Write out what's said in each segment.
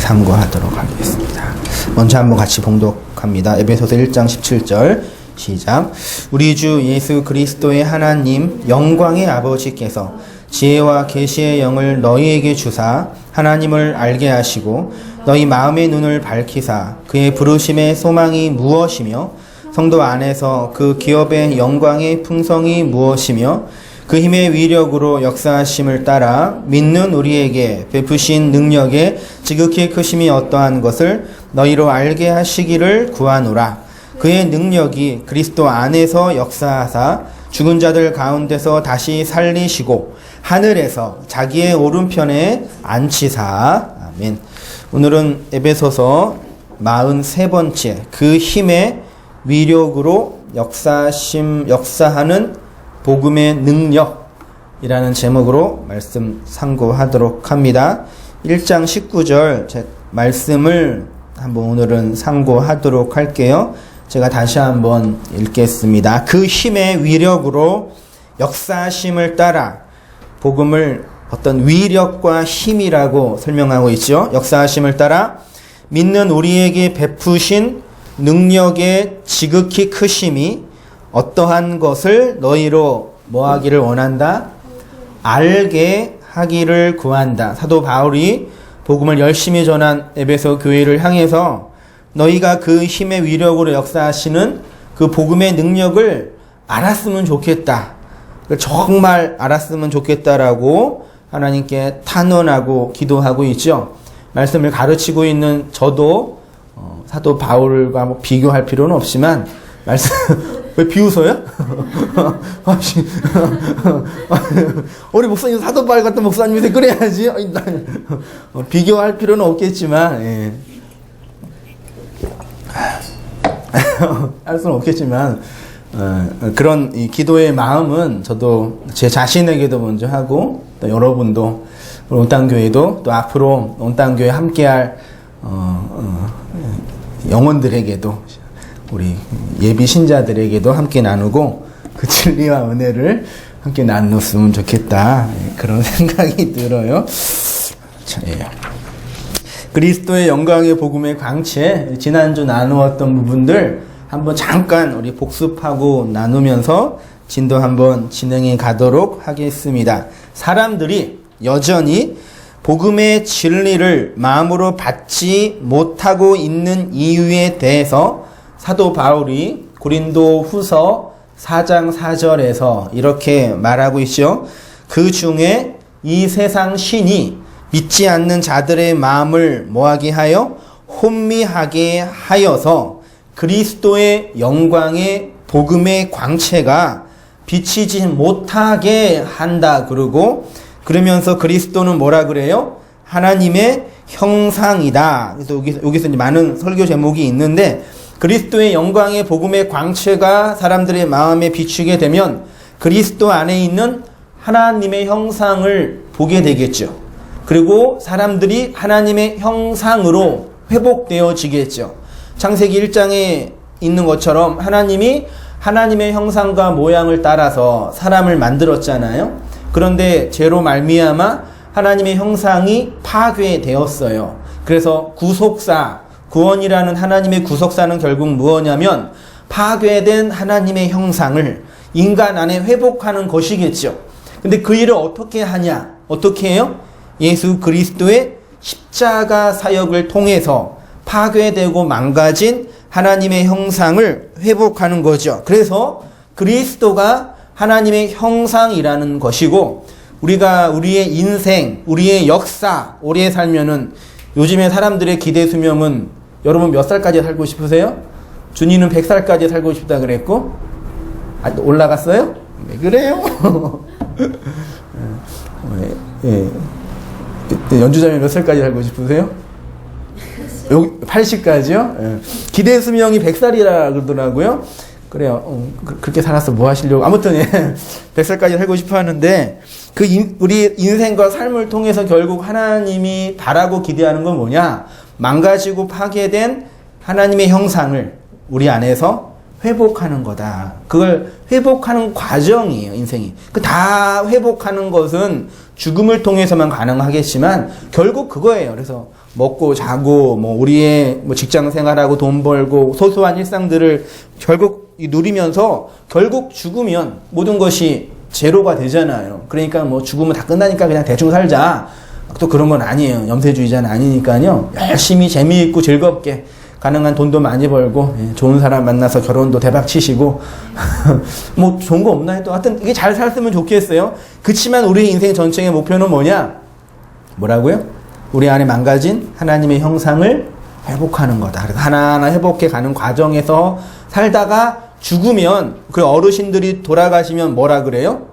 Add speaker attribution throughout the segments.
Speaker 1: 상고하도록 하겠습니다. 먼저 한번 같이 봉독합니다. 에베소서 1장 17절 시작. 우리 주 예수 그리스도의 하나님 영광의 아버지께서 지혜와 계시의 영을 너희에게 주사 하나님을 알게 하시고 너희 마음의 눈을 밝히사 그의 부르심의 소망이 무엇이며 성도 안에서 그 기업의 영광의 풍성이 무엇이며 그 힘의 위력으로 역사하심을 따라 믿는 우리에게 베푸신 능력의 지극히 크심이 어떠한 것을 너희로 알게 하시기를 구하노라. 그의 능력이 그리스도 안에서 역사하사 죽은 자들 가운데서 다시 살리시고 하늘에서 자기의 오른편에 앉히사. 아멘. 오늘은 에베소서 43번째 그 힘의 위력으로 역사하는 복음의 능력이라는 제목으로 말씀 상고하도록 합니다. 1장 19절 제 말씀을 한번 오늘은 상고하도록 할게요. 제가 다시 한번 읽겠습니다. 그 힘의 위력으로 역사하심을 따라 복음을 어떤 위력과 힘이라고 설명하고 있죠. 역사하심을 따라 믿는 우리에게 베푸신 능력의 지극히 크심이 어떠한 것을 너희로 뭐하기를 원한다? 알게 하기를 구한다. 사도 바울이 복음을 열심히 전한 에베소 교회를 향해서 너희가 그 힘의 위력으로 역사하시는 그 복음의 능력을 알았으면 좋겠다. 정말 알았으면 좋겠다라고 하나님께 탄원하고 기도하고 있죠. 말씀을 가르치고 있는 저도 사도 바울과 뭐 비교할 필요는 없지만 말씀 왜 비웃어요? 우리 목사님 사도 바울 같은 목사님한테 그래야지. 비교할 필요는 없겠지만 예. 할 수는 없겠지만 그런 이 기도의 마음은 저도 제 자신에게도 먼저 하고 또 여러분도 온땅교회도 또 앞으로 온땅교회 함께할 영혼들에게도 우리 예비 신자들에게도 함께 나누고 그 진리와 은혜를 함께 나눴으면 좋겠다 그런 생각이 들어요. 자, 예. 그리스도의 영광의 복음의 광채 지난주 나누었던 부분들 한번 잠깐 우리 복습하고 나누면서 진도 한번 진행해 가도록 하겠습니다. 사람들이 여전히 복음의 진리를 마음으로 받지 못하고 있는 이유에 대해서 사도 바울이 고린도 후서 4장 4절에서 이렇게 말하고 있죠. 그 중에 이 세상 신이 믿지 않는 자들의 마음을 뭐하게 하여 혼미하게 하여서 그리스도의 영광의 복음의 광채가 비치지 못하게 한다. 그러면서 그리스도는 뭐라 그래요? 하나님의 형상이다. 그래서 여기서 이제 많은 설교 제목이 있는데 그리스도의 영광의 복음의 광채가 사람들의 마음에 비추게 되면 그리스도 안에 있는 하나님의 형상을 보게 되겠죠. 그리고 사람들이 하나님의 형상으로 회복되어지겠죠. 창세기 1장에 있는 것처럼 하나님이 하나님의 형상과 모양을 따라서 사람을 만들었잖아요. 그런데 죄로 말미암아 하나님의 형상이 파괴되었어요. 그래서 구원이라는 하나님의 구속사는 결국 무엇이냐면 파괴된 하나님의 형상을 인간 안에 회복하는 것이겠죠. 근데 그 일을 어떻게 하냐? 어떻게 해요? 예수 그리스도의 십자가 사역을 통해서 파괴되고 망가진 하나님의 형상을 회복하는 거죠. 그래서 그리스도가 하나님의 형상이라는 것이고 우리가 우리의 인생, 우리의 역사 오래 살면은 요즘에 사람들의 기대 수명은 여러분 몇 살까지 살고 싶으세요? 준이는 100살까지 살고 싶다 그랬고 올라갔어요? 왜 그래요? 예. 연주자면 몇 살까지 살고 싶으세요? 80까지요? 예. 기대 수명이 100살이라 그러더라고요. 그래요. 그렇게 살아서 뭐 하시려고. 아무튼, 예. 100살까지 살고 싶어 하는데, 우리 인생과 삶을 통해서 결국 하나님이 바라고 기대하는 건 뭐냐? 망가지고 파괴된 하나님의 형상을 우리 안에서 회복하는 거다. 그걸 회복하는 과정이에요, 인생이. 다 회복하는 것은 죽음을 통해서만 가능하겠지만, 결국 그거예요. 그래서 먹고 자고 뭐 우리의 뭐 직장 생활하고 돈 벌고 소소한 일상들을 결국 누리면서 결국 죽으면 모든 것이 제로가 되잖아요. 그러니까 뭐 죽으면 다 끝나니까 그냥 대충 살자. 또 그런 건 아니에요. 염세주의자는 아니니까요. 열심히 재미있고 즐겁게 가능한 돈도 많이 벌고 좋은 사람 만나서 결혼도 대박 치시고 뭐 좋은 거 없나요? 또 하여튼 이게 잘 살았으면 좋겠어요. 그치만 우리 인생 전체의 목표는 뭐냐? 뭐라고요? 우리 안에 망가진 하나님의 형상을 회복하는 거다. 그래서 하나하나 회복해 가는 과정에서 살다가 죽으면 그 어르신들이 돌아가시면 뭐라 그래요?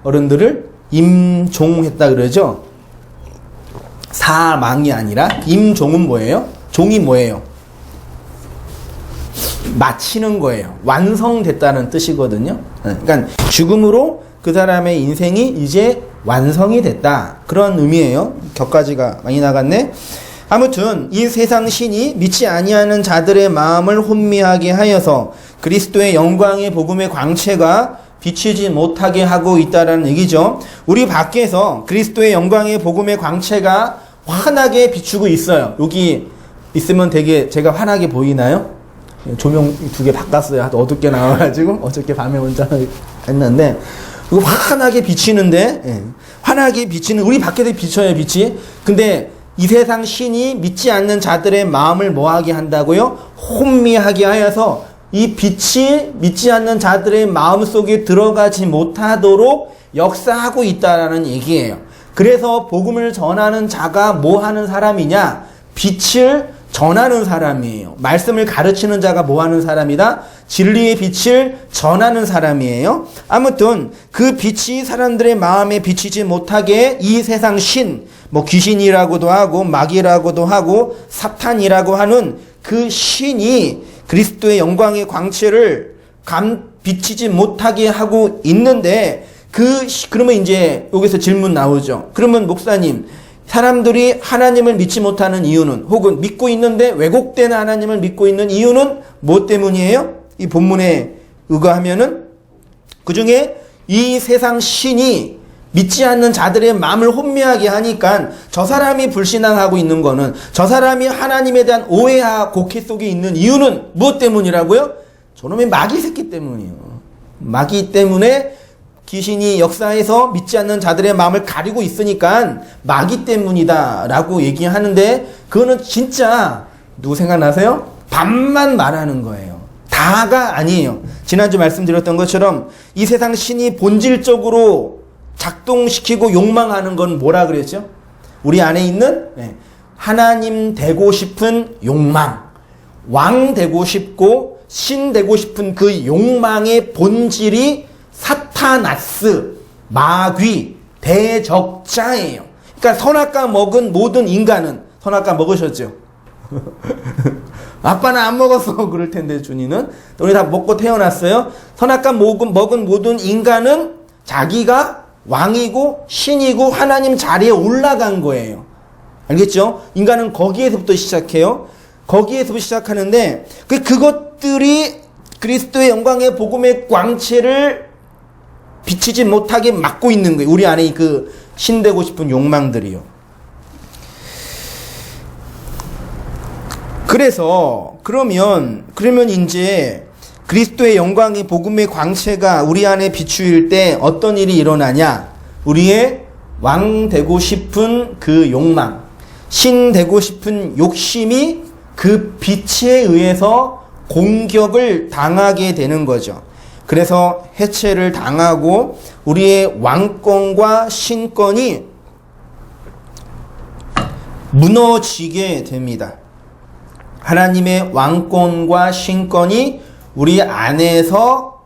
Speaker 1: 어른들을 임종했다 그러죠? 사망이 아니라 임종은 뭐예요? 종이 뭐예요? 마치는 거예요. 완성됐다는 뜻이거든요. 그러니까 죽음으로 그 사람의 인생이 이제 완성이 됐다. 그런 의미예요. 격가지가 많이 나갔네. 아무튼 이 세상 신이 믿지 아니하는 자들의 마음을 혼미하게 하여서 그리스도의 영광의 복음의 광채가 비치지 못하게 하고 있다라는 얘기죠. 우리 밖에서 그리스도의 영광의 복음의 광채가 환하게 비추고 있어요. 여기 있으면 되게 제가 환하게 보이나요? 조명 2개 바꿨어요. 하도 어둡게 나와가지고 어저께 밤에 혼자 했는데 이거 환하게 비치는데 환하게 비치는 우리 밖에서 비쳐요. 빛이. 근데 이 세상 신이 믿지 않는 자들의 마음을 뭐하게 한다고요? 혼미하게 하여서 이 빛이 믿지 않는 자들의 마음속에 들어가지 못하도록 역사하고 있다라는 얘기예요. 그래서 복음을 전하는 자가 뭐 하는 사람이냐? 빛을 전하는 사람이에요. 말씀을 가르치는 자가 뭐 하는 사람이다? 진리의 빛을 전하는 사람이에요. 아무튼 그 빛이 사람들의 마음에 비치지 못하게 이 세상 신, 뭐 귀신이라고도 하고 마귀라고도 하고 사탄이라고 하는 그 신이 그리스도의 영광의 광채를 비치지 못하게 하고 있는데 그러면 이제 여기서 질문 나오죠. 그러면 목사님, 사람들이 하나님을 믿지 못하는 이유는 혹은 믿고 있는데 왜곡된 하나님을 믿고 있는 이유는 뭐 때문이에요? 이 본문에 의거하면은 그 중에 이 세상 신이 믿지 않는 자들의 마음을 혼미하게 하니까 저 사람이 불신앙하고 있는 거는 저 사람이 하나님에 대한 오해와 곡해 속에 있는 이유는 무엇 때문이라고요? 저놈의 마귀 새끼 때문이에요. 마귀 때문에 귀신이 역사해서 믿지 않는 자들의 마음을 가리고 있으니까 마귀 때문이다 라고 얘기하는데 그거는 진짜 누구 생각나세요? 반만 말하는 거예요. 다가 아니에요. 지난주 말씀드렸던 것처럼 이 세상 신이 본질적으로 작동시키고 욕망하는 건 뭐라 그랬죠? 우리 안에 있는 하나님 되고 싶은 욕망, 왕 되고 싶고 신 되고 싶은 그 욕망의 본질이 사타나스, 마귀, 대적자예요. 그러니까 선악과 먹은 모든 인간은 선악과 먹으셨죠? 아빠는 안 먹었어. 그럴 텐데 준이는 우리 다 먹고 태어났어요. 선악과 먹은 모든 인간은 자기가 왕이고 신이고 하나님 자리에 올라간 거예요. 알겠죠? 인간은 거기에서부터 시작해요. 거기에서부터 시작하는데 그것들이 그리스도의 영광의 복음의 광채를 비치지 못하게 막고 있는 거예요. 우리 안에 그 신되고 싶은 욕망들이요. 그러면 이제 그리스도의 영광의 복음의 광채가 우리 안에 비추일 때 어떤 일이 일어나냐? 우리의 왕 되고 싶은 그 욕망, 신 되고 싶은 욕심이 그 빛에 의해서 공격을 당하게 되는 거죠. 그래서 해체를 당하고 우리의 왕권과 신권이 무너지게 됩니다. 하나님의 왕권과 신권이 우리 안에서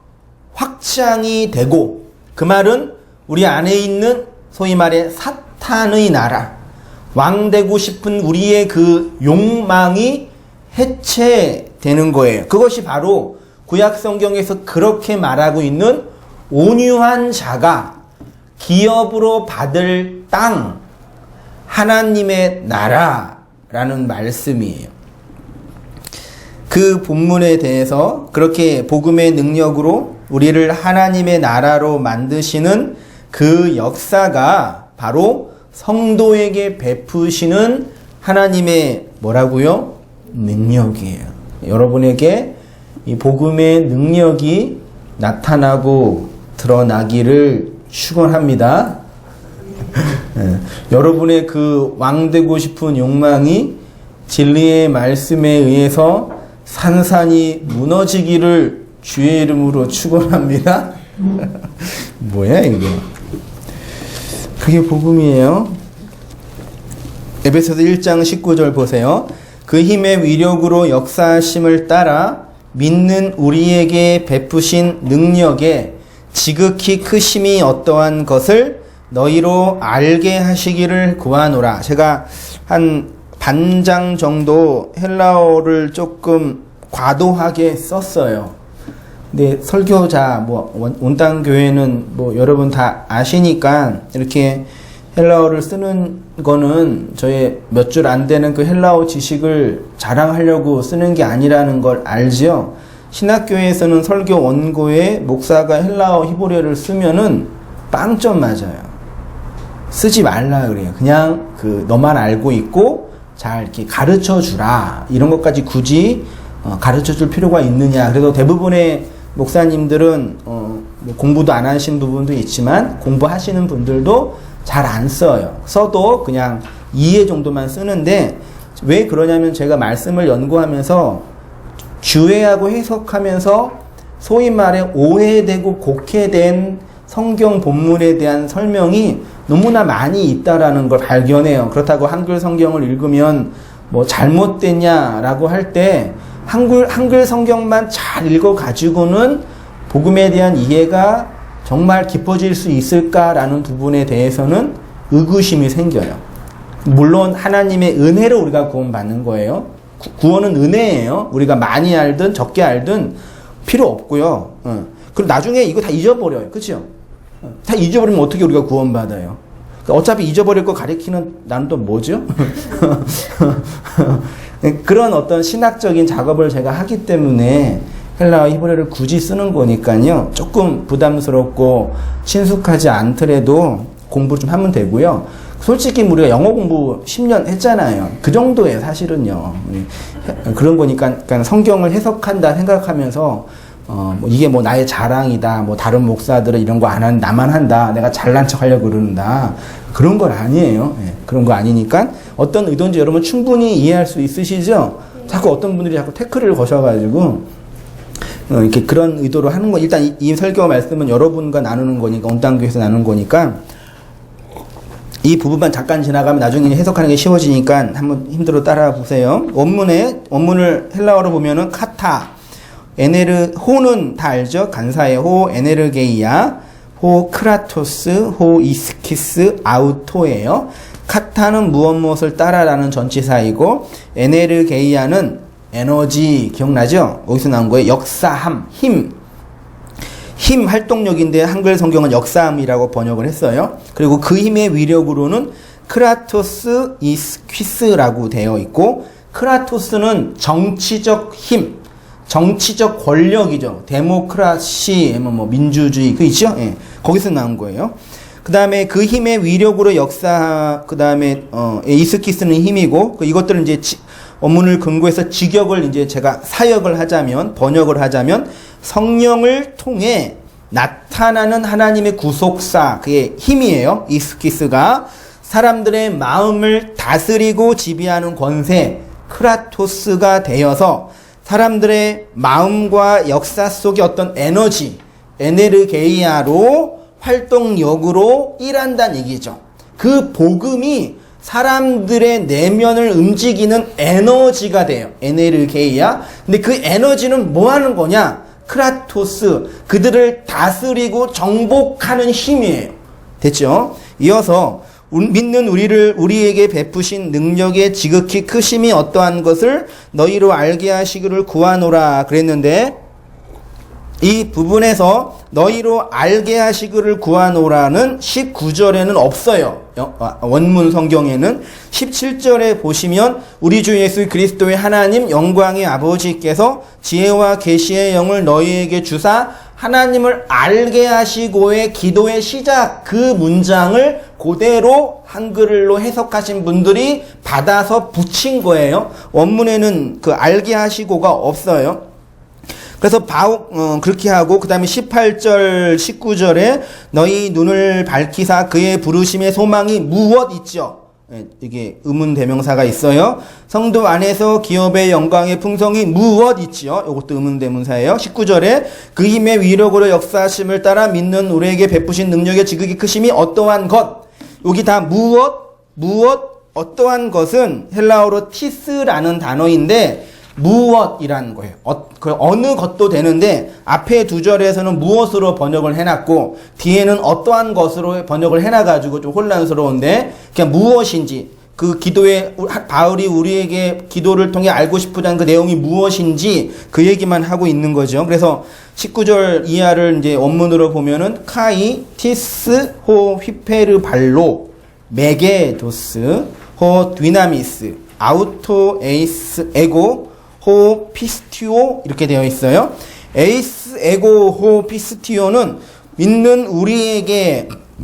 Speaker 1: 확장이 되고 그 말은 우리 안에 있는 소위 말해 사탄의 나라, 왕 되고 싶은 우리의 그 욕망이 해체되는 거예요. 그것이 바로 구약 성경에서 그렇게 말하고 있는 온유한 자가 기업으로 받을 땅, 하나님의 나라라는 말씀이에요. 그 본문에 대해서 그렇게 복음의 능력으로 우리를 하나님의 나라로 만드시는 그 역사가 바로 성도에게 베푸시는 하나님의 뭐라고요? 능력이에요. 여러분에게 이 복음의 능력이 나타나고 드러나기를 축원합니다. 여러분의 그 왕되고 싶은 욕망이 진리의 말씀에 의해서 산산이 무너지기를 주의 이름으로 축원합니다. 뭐야 이거? 그게 복음이에요. 에베소서 1장 19절 보세요. 그 힘의 위력으로 역사하심을 따라 믿는 우리에게 베푸신 능력에 지극히 크심이 어떠한 것을 너희로 알게 하시기를 구하노라. 제가 한 반장 정도 헬라어를 조금 과도하게 썼어요. 근데 설교자, 온당교회는 여러분 다 아시니까 이렇게 헬라어를 쓰는 거는 저의 몇 줄 안 되는 그 헬라어 지식을 자랑하려고 쓰는 게 아니라는 걸 알지요. 신학교에서는 설교 원고에 목사가 헬라어 히브리어를 쓰면은 빵점 맞아요. 쓰지 말라 그래요. 그냥 너만 알고 있고 잘 이렇게 가르쳐 주라. 이런 것까지 굳이 가르쳐 줄 필요가 있느냐. 그래도 대부분의 목사님들은 공부도 안 하신 부분도 있지만 공부하시는 분들도 잘 안 써요. 써도 그냥 이해 정도만 쓰는데 왜 그러냐면 제가 말씀을 연구하면서 주해하고 해석하면서 소위 말해 오해되고 곡해된 성경 본문에 대한 설명이 너무나 많이 있다라는 걸 발견해요. 그렇다고 한글 성경을 읽으면 잘못됐냐라고 할 때 한글 성경만 잘 읽어가지고는 복음에 대한 이해가 정말 깊어질 수 있을까라는 부분에 대해서는 의구심이 생겨요. 물론 하나님의 은혜로 우리가 구원받는 거예요. 구원은 은혜예요. 우리가 많이 알든 적게 알든 필요 없고요. 그리고 나중에 이거 다 잊어버려요. 그렇죠? 다 잊어버리면 어떻게 우리가 구원받아요? 어차피 잊어버릴 거 가리키는 나는 또 뭐죠? 그런 어떤 신학적인 작업을 제가 하기 때문에 헬라어 히브리어를 굳이 쓰는 거니까요. 조금 부담스럽고 친숙하지 않더라도 공부 좀 하면 되고요. 솔직히 우리가 영어 공부 10년 했잖아요. 그 정도예요, 사실은요. 그런 거니까 성경을 해석한다 생각하면서 이게 나의 자랑이다. 다른 목사들은 이런 거 안 하는 나만 한다. 내가 잘난 척 하려고 그러는다. 그런 건 아니에요. 그런 거 아니니까 어떤 의도인지 여러분 충분히 이해할 수 있으시죠? 자꾸 어떤 분들이 자꾸 태클을 거셔가지고 이렇게 그런 의도로 하는 거. 일단 이 설교 말씀은 여러분과 나누는 거니까, 온당교에서 나누는 거니까 이 부분만 잠깐 지나가면 나중에 해석하는 게 쉬워지니까 한번 힘들어 따라 보세요. 원문을 헬라어로 보면은 카타, 호는 다 알죠? 간사의 호, 에네르게이아, 호 크라토스, 호 이스키스, 아우토예요. 카타는 무엇을 따라라는 전치사이고, 에네르게이아는 에너지, 기억나죠? 여기서 나온 거예요. 역사함, 힘 활동력인데 한글 성경은 역사함이라고 번역을 했어요. 그리고 그 힘의 위력으로는 크라토스 이스퀴스라고 되어 있고, 크라토스는 정치적 힘, 정치적 권력이죠. 데모크라시, 민주주의, 그 있죠? 예. 거기서 나온 거예요. 그 다음에 그 힘의 위력으로 그 다음에, 이스키스는 힘이고, 이것들은 이제 원문을 근거해서 직역을 이제 제가 번역을 하자면, 성령을 통해 나타나는 하나님의 구속사, 그게 힘이에요. 이스키스가 사람들의 마음을 다스리고 지배하는 권세, 크라토스가 되어서 사람들의 마음과 역사 속의 어떤 에너지, 에네르게이아로 활동력으로 일한다는 얘기죠. 그 복음이 사람들의 내면을 움직이는 에너지가 돼요. 에네르게이아. 근데 그 에너지는 뭐 하는 거냐? 크라토스. 그들을 다스리고 정복하는 힘이에요. 됐죠? 이어서 믿는 우리에게 베푸신 능력의 지극히 크심이 어떠한 것을 너희로 알게 하시기를 구하노라 그랬는데, 이 부분에서 너희로 알게 하시기를 구하노라는 19절에는 없어요. 원문 성경에는 17절에 보시면 우리 주 예수 그리스도의 하나님 영광의 아버지께서 지혜와 계시의 영을 너희에게 주사 하나님을 알게 하시고의 기도의 시작, 그 문장을 그대로 한글로 해석하신 분들이 받아서 붙인 거예요. 원문에는 그 알게 하시고가 없어요. 그래서 그렇게 하고 그 다음에 18절 19절에 너희 눈을 밝히사 그의 부르심의 소망이 무엇 있죠? 이게 의문 대명사가 있어요. 성도 안에서 기업의 영광의 풍성이 무엇 있지요? 이것도 의문 대명사예요. 19절에 그 힘의 위력으로 역사하심을 따라 믿는 우리에게 베푸신 능력의 지극히 크심이 어떠한 것. 여기 다 무엇 어떠한 것은 헬라어로 티스라는 단어인데 무엇이라는 거예요. 어느 것도 되는데 앞에 두 절에서는 무엇으로 번역을 해놨고 뒤에는 어떠한 것으로 번역을 해놔가지고 좀 혼란스러운데 그냥 무엇인지 그 기도에 바울이 우리에게 기도를 통해 알고 싶어하는 그 내용이 무엇인지 그 얘기만 하고 있는 거죠. 그래서 19절 이하를 이제 원문으로 보면은 카이 티스 호 휘페르 발로 메게도스 호 디나미스 아우토 에이스 에고 호 피스티오 이렇게 되어 있어요. 에이스 에고 호 피스티오는 믿는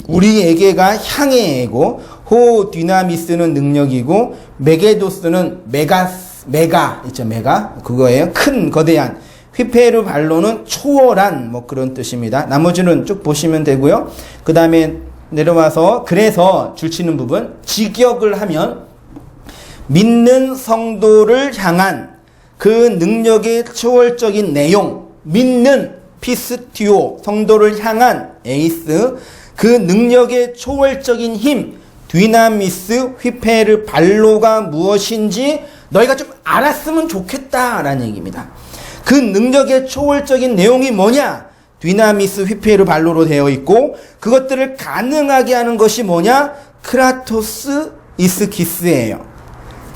Speaker 1: 우리에게가 향의 에고, 호 디나미스는 능력이고, 메게도스는 메가 있죠, 메가 그거예요. 큰 거대한. 휘페르 발로는 초월한 뭐 그런 뜻입니다. 나머지는 쭉 보시면 되고요. 그 다음에 내려와서 그래서 줄치는 부분 직역을 하면 믿는 성도를 향한 그 능력의 초월적인 내용, 믿는 피스티오, 성도를 향한 에이스, 그 능력의 초월적인 힘, 디나미스, 휘페르 발로가 무엇인지 너희가 좀 알았으면 좋겠다라는 얘기입니다. 그 능력의 초월적인 내용이 뭐냐? 디나미스, 휘페르 발로로 되어 있고 그것들을 가능하게 하는 것이 뭐냐? 크라토스 이스키스예요.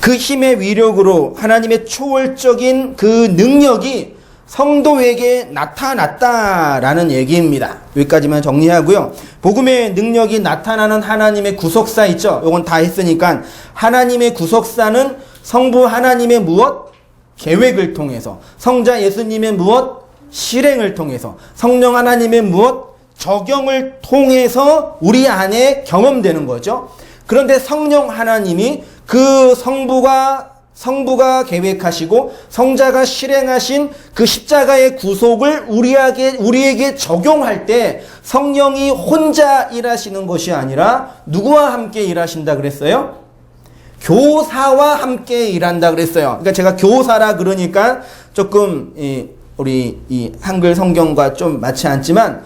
Speaker 1: 그 힘의 위력으로 하나님의 초월적인 그 능력이 성도에게 나타났다라는 얘기입니다. 여기까지만 정리하고요. 복음의 능력이 나타나는 하나님의 구속사 있죠? 요건 다 했으니까 하나님의 구속사는 성부 하나님의 무엇? 계획을 통해서 성자 예수님의 무엇? 실행을 통해서 성령 하나님의 무엇? 적용을 통해서 우리 안에 경험되는 거죠. 그런데 성령 하나님이 그 성부가 계획하시고 성자가 실행하신 그 십자가의 구속을 우리에게 적용할 때 성령이 혼자 일하시는 것이 아니라 누구와 함께 일하신다 그랬어요? 교사와 함께 일한다 그랬어요. 그러니까 제가 교사라 그러니까 조금 우리 이 한글 성경과 좀 맞지 않지만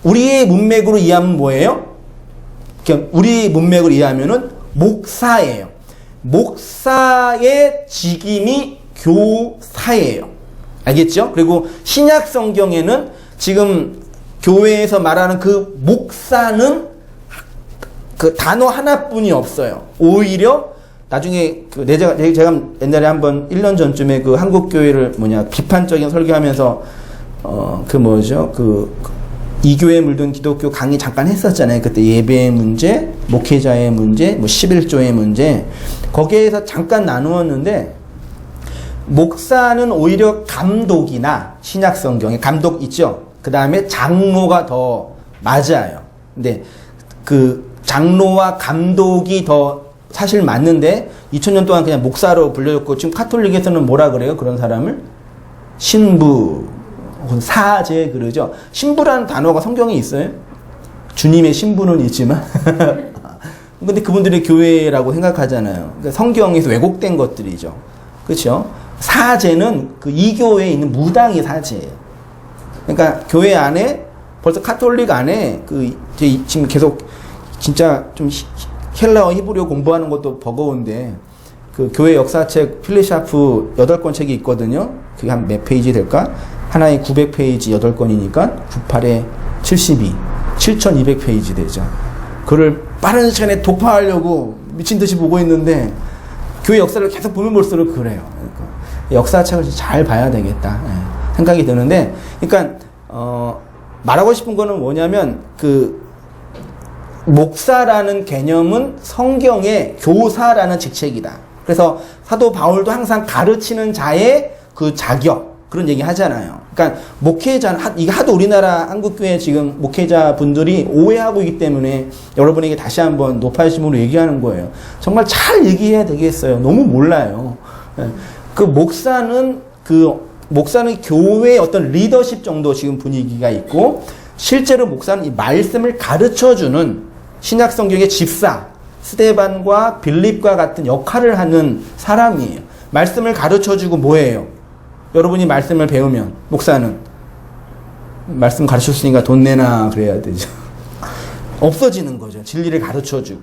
Speaker 1: 우리의 문맥으로 이해하면 뭐예요? 우리 문맥을 이해하면은 목사예요. 목사의 직임이 교사예요. 알겠죠? 그리고 신약 성경에는 지금 교회에서 말하는 그 목사는 그 단어 하나뿐이 없어요. 오히려 나중에 제가 옛날에 한번 1년 전쯤에 그 한국 교회를 비판적인 설교하면서 이교에 물든 기독교 강의 잠깐 했었잖아요. 그때 예배의 문제, 목회자의 문제, 11조의 문제. 거기에서 잠깐 나누었는데, 목사는 오히려 감독이나 신약 성경에 감독 있죠? 그 다음에 장로가 더 맞아요. 근데 그 장로와 감독이 더 사실 맞는데, 2000년 동안 그냥 목사로 불려졌고, 지금 카톨릭에서는 뭐라 그래요? 그런 사람을? 신부. 사제 그러죠. 신부라는 단어가 성경에 있어요. 주님의 신부는 있지만 근데 그분들이 교회라고 생각하잖아요. 그러니까 성경에서 왜곡된 것들이죠. 그렇죠? 사제는 그 이교회에 있는 무당이 사제예요. 그러니까 교회 안에 벌써 카톨릭 안에 지금 계속 진짜 좀 헬라어 히브리어 공부하는 것도 버거운데 그 교회 역사책 필리샤프 8권 책이 있거든요. 그게 한 몇 페이지 될까? 하나에 900페이지 8권이니까 98에 72, 7200페이지 되죠. 그걸 빠른 시간에 독파하려고 미친 듯이 보고 있는데 교회 역사를 계속 보면 볼수록 그래요. 그러니까 역사책을 잘 봐야 되겠다 생각이 드는데, 그러니까 말하고 싶은 거는 뭐냐면 그 목사라는 개념은 성경의 교사라는 직책이다. 그래서 사도 바울도 항상 가르치는 자의 그 자격, 그런 얘기 하잖아요. 그러니까 목회자, 이게 하도 우리나라 한국교회 지금 목회자분들이 오해하고 있기 때문에 여러분에게 다시 한번 높아심으로 얘기하는 거예요. 정말 잘 얘기해야 되겠어요. 너무 몰라요. 그 목사는 교회의 어떤 리더십 정도 지금 분위기가 있고, 실제로 목사는 이 말씀을 가르쳐주는 신약 성경의 집사, 스데반과 빌립과 같은 역할을 하는 사람이에요. 말씀을 가르쳐주고 뭐예요? 여러분이 말씀을 배우면 목사는 말씀 가르쳤으니까 돈 내나 그래야 되죠. 없어지는 거죠. 진리를 가르쳐주고.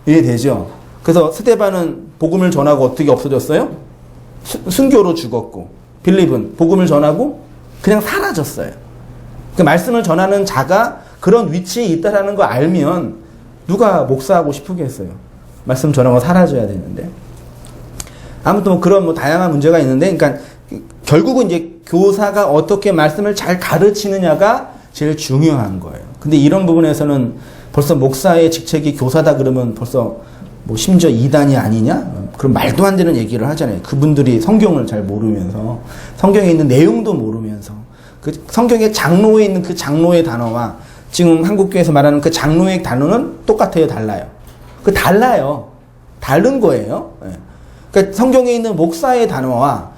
Speaker 1: 이해되죠? 그래서 스데반은 복음을 전하고 어떻게 없어졌어요? 순교로 죽었고, 빌립은 복음을 전하고 그냥 사라졌어요. 그 말씀을 전하는 자가 그런 위치에 있다라는 거 알면 누가 목사하고 싶으겠어요? 말씀 전하고 사라져야 되는데. 아무튼 그런 다양한 문제가 있는데, 그러니까 결국은 이제 교사가 어떻게 말씀을 잘 가르치느냐가 제일 중요한 거예요. 근데 이런 부분에서는 벌써 목사의 직책이 교사다 그러면 벌써 심지어 이단이 아니냐? 그럼 말도 안 되는 얘기를 하잖아요. 그분들이 성경을 잘 모르면서, 성경에 있는 내용도 모르면서, 그 성경의 장로에 있는 그 장로의 단어와 지금 한국교회에서 말하는 그 장로의 단어는 똑같아요, 달라요? 달라요. 다른 거예요. 그러니까 성경에 있는 목사의 단어와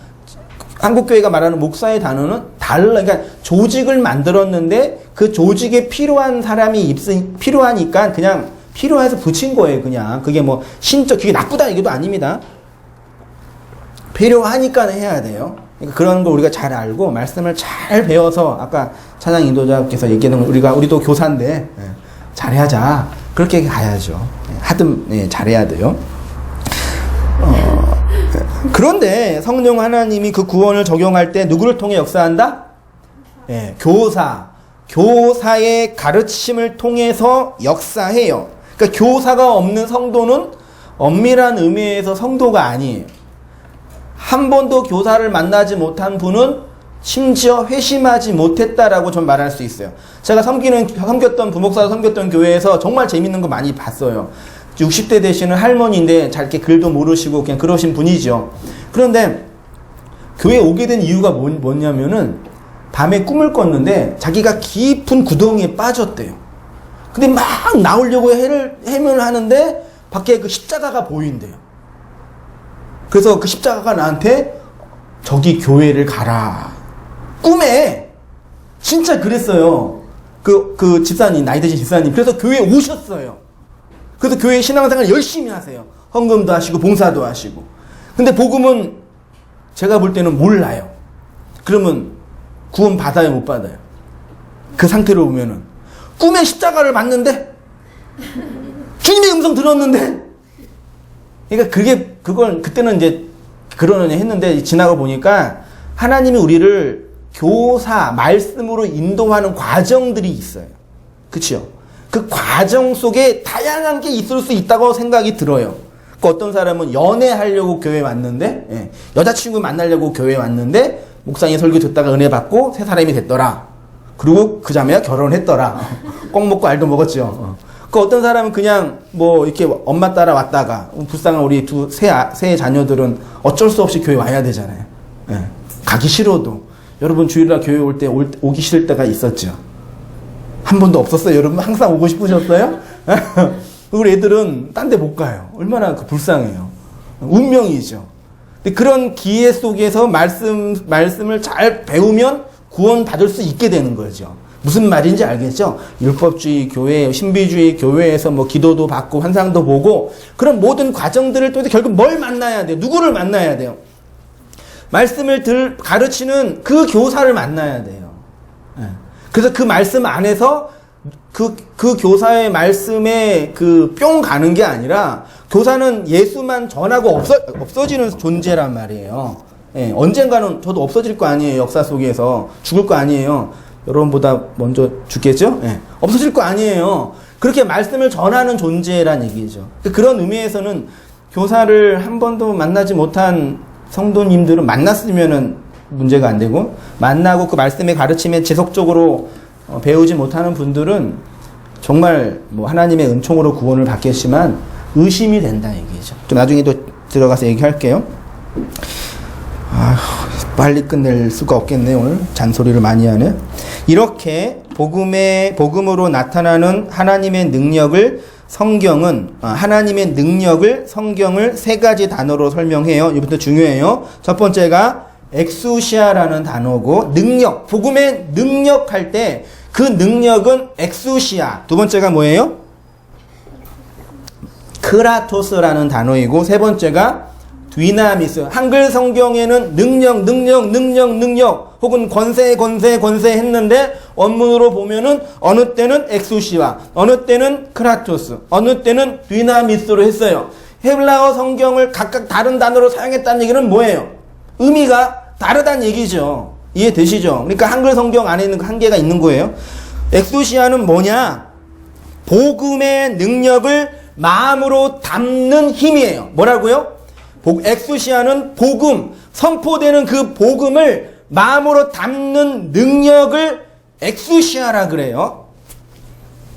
Speaker 1: 한국교회가 말하는 목사의 단어는 달라. 그러니까 조직을 만들었는데 그 조직에 필요한 사람이 필요하니까 그냥 필요해서 붙인 거예요, 그냥. 그게 그게 나쁘다 이게도 아닙니다. 필요하니까 해야 돼요. 그러니까 그런 거 우리가 잘 알고 말씀을 잘 배워서, 아까 찬양 인도자께서 얘기하는 우리도 교사인데 잘해야자. 그렇게 가야죠. 하든 잘해야 돼요. 그런데 성령 하나님이 그 구원을 적용할 때 누구를 통해 역사한다? 교사의 가르침을 통해서 역사해요. 그러니까 교사가 없는 성도는 엄밀한 의미에서 성도가 아니에요. 한 번도 교사를 만나지 못한 분은 심지어 회심하지 못했다라고 전 말할 수 있어요. 제가 섬겼던 부목사로 섬겼던 교회에서 정말 재밌는 거 많이 봤어요. 60대 되시는 할머니인데 잘 이렇게 글도 모르시고 그냥 그러신 분이죠. 그런데 교회에 오게 된 이유가 뭐냐면은 밤에 꿈을 꿨는데 자기가 깊은 구덩이에 빠졌대요. 근데 막 나오려고 해명을 하는데 밖에 그 십자가가 보인대요. 그래서 그 십자가가 나한테 저기 교회를 가라. 꿈에 진짜 그랬어요. 그 집사님, 나이 드신 집사님. 그래서 교회에 오셨어요. 그래서 교회 신앙생활 열심히 하세요. 헌금도 하시고 봉사도 하시고. 근데 복음은 제가 볼 때는 몰라요. 그러면 구원 받아요, 못 받아요? 그 상태로 보면은 꿈에 십자가를 봤는데 주님의 음성 들었는데, 그러니까 그걸 그때는 이제 그러느냐 했는데 지나가 보니까 하나님이 우리를 교사 말씀으로 인도하는 과정들이 있어요. 그렇죠? 그 과정 속에 다양한 게 있을 수 있다고 생각이 들어요. 어떤 사람은 연애하려고 교회 왔는데, 여자친구 만나려고 교회 왔는데 목사님 설교 듣다가 은혜 받고 새 사람이 됐더라. 그리고 그 자매가 결혼했더라. 꼭 먹고 알도 먹었죠. 어떤 사람은 그냥 이렇게 엄마 따라 왔다가, 불쌍한 우리 세 자녀들은 어쩔 수 없이 교회 와야 되잖아요. 가기 싫어도. 여러분 주일날 교회 올 때 오기 싫을 때가 있었죠. 한 번도 없었어요? 여러분 항상 오고 싶으셨어요? 우리 애들은 딴 데 못 가요. 얼마나 불쌍해요. 운명이죠. 근데 그런 기회 속에서 말씀을 잘 배우면 구원 받을 수 있게 되는 거죠. 무슨 말인지 알겠죠? 율법주의 교회, 신비주의 교회에서 기도도 받고 환상도 보고 그런 모든 과정들을 또 결국 뭘 만나야 돼요? 누구를 만나야 돼요? 말씀을 가르치는 그 교사를 만나야 돼요. 그래서 그 말씀 안에서 그 교사의 말씀에 뿅 가는 게 아니라, 교사는 예수만 전하고 없어지는 존재란 말이에요. 언젠가는 저도 없어질 거 아니에요. 역사 속에서 죽을 거 아니에요. 여러분보다 먼저 죽겠죠? 없어질 거 아니에요. 그렇게 말씀을 전하는 존재란 얘기죠. 그런 의미에서는 교사를 한 번도 만나지 못한 성도님들은 만났으면은 문제가 안 되고, 만나고 그 말씀의 가르침에 지속적으로 배우지 못하는 분들은 정말 하나님의 은총으로 구원을 받겠지만 의심이 된다 얘기죠. 좀 나중에 또 들어가서 얘기할게요. 빨리 끝낼 수가 없겠네. 오늘 잔소리를 많이 하네. 이렇게 복음으로 나타나는 하나님의 능력을 성경은 세 가지 단어로 설명해요. 이것도 중요해요. 첫 번째가 엑수시아라는 단어고, 능력, 복음의 능력할 때 그 능력은 엑수시아. 두 번째가 뭐예요? 크라토스라는 단어이고, 세 번째가 디나미스. 한글 성경에는 능력 혹은 권세 했는데 원문으로 보면은 어느 때는 엑수시아, 어느 때는 크라토스, 어느 때는 디나미스로 했어요. 헤블라어 성경을 각각 다른 단어로 사용했다는 얘기는 뭐예요? 의미가 다르다는 얘기죠. 이해되시죠? 그러니까 한글 성경 안에 있는 한계가 있는 거예요. 엑수시아는 뭐냐? 복음의 능력을 마음으로 담는 힘이에요. 뭐라고요? 엑수시아는 복음, 선포되는 그 복음을 마음으로 담는 능력을 엑수시아라 그래요.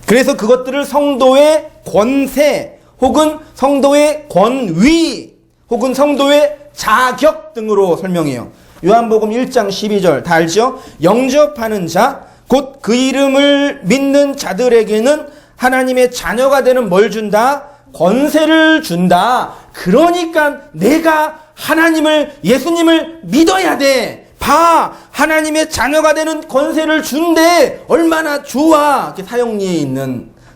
Speaker 1: 그래서 그것들을 성도의 권세, 혹은 성도의 권위, 혹은 성도의 자격 등으로 설명해요. 요한복음 1장 12절 다 알죠? 영접하는 자, 곧 그 이름을 믿는 자들에게는 하나님의 자녀가 되는 뭘 준다? 권세를 준다. 그러니까 내가 예수님을 믿어야 돼. 봐, 하나님의 자녀가 되는 권세를 준대. 얼마나 좋아. 이렇게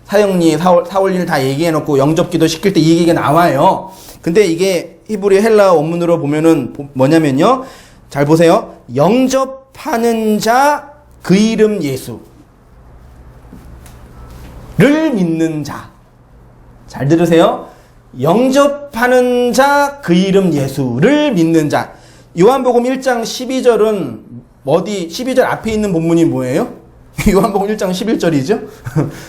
Speaker 1: 사형리 사올리를 다 얘기해놓고 영접기도 시킬 때 이 얘기가 나와요. 근데 이게 히브리 헬라어 원문으로 보면은 뭐냐면요. 잘 보세요. 영접하는 자, 그 이름 예수를 믿는 자. 잘 들으세요. 영접하는 자, 그 이름 예수를 믿는 자. 요한복음 1장 12절은 12절 앞에 있는 본문이 뭐예요? 요한복음 1장 11절이죠?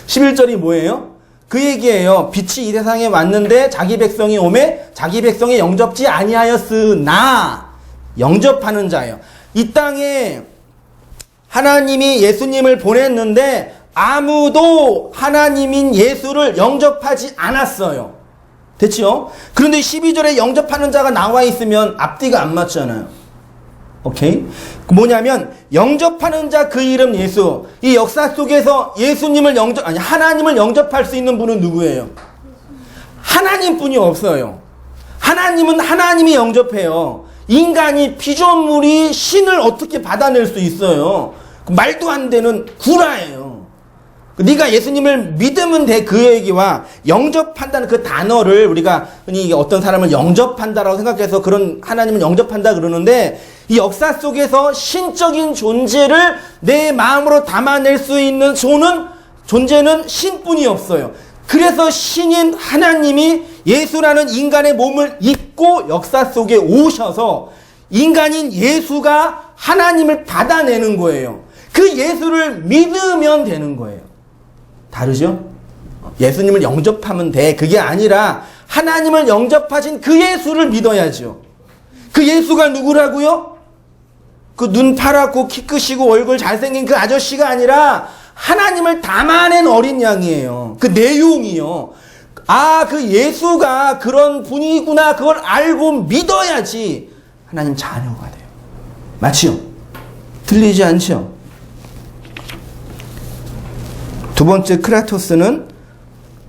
Speaker 1: 11절이 뭐예요? 그 얘기예요. 빛이 이 세상에 왔는데 자기 백성이 오매 자기 백성이 영접지 아니하였으나, 영접하는 자예요. 이 땅에 하나님이 예수님을 보냈는데 아무도 하나님인 예수를 영접하지 않았어요. 됐죠? 그런데 12절에 영접하는 자가 나와 있으면 앞뒤가 안 맞잖아요. 오케이? 뭐냐면 영접하는 자, 그 이름 예수. 이 역사 속에서 하나님을 영접할 수 있는 분은 누구예요? 하나님뿐이 없어요. 하나님은 하나님이 영접해요. 인간이 피조물이 신을 어떻게 받아낼 수 있어요? 말도 안 되는 구라예요. 네가 예수님을 믿으면 돼. 그 얘기와 영접한다는 그 단어를 우리가 흔히 어떤 사람을 영접한다라고 생각해서 그런 하나님을 영접한다 그러는데, 이 역사 속에서 신적인 존재를 내 마음으로 담아낼 수 있는 존재는 신뿐이 없어요. 그래서 신인 하나님이 예수라는 인간의 몸을 입고 역사 속에 오셔서 인간인 예수가 하나님을 받아내는 거예요. 그 예수를 믿으면 되는 거예요. 다르죠? 예수님을 영접하면 돼. 그게 아니라 하나님을 영접하신 그 예수를 믿어야죠. 그 예수가 누구라고요? 그 눈 파랗고 키 크시고 얼굴 잘생긴 그 아저씨가 아니라 하나님을 담아낸 어린 양이에요. 그 내용이요. 아, 그 예수가 그런 분이구나. 그걸 알고 믿어야지 하나님 자녀가 돼요. 맞죠? 틀리지 않죠? 두 번째 크라토스는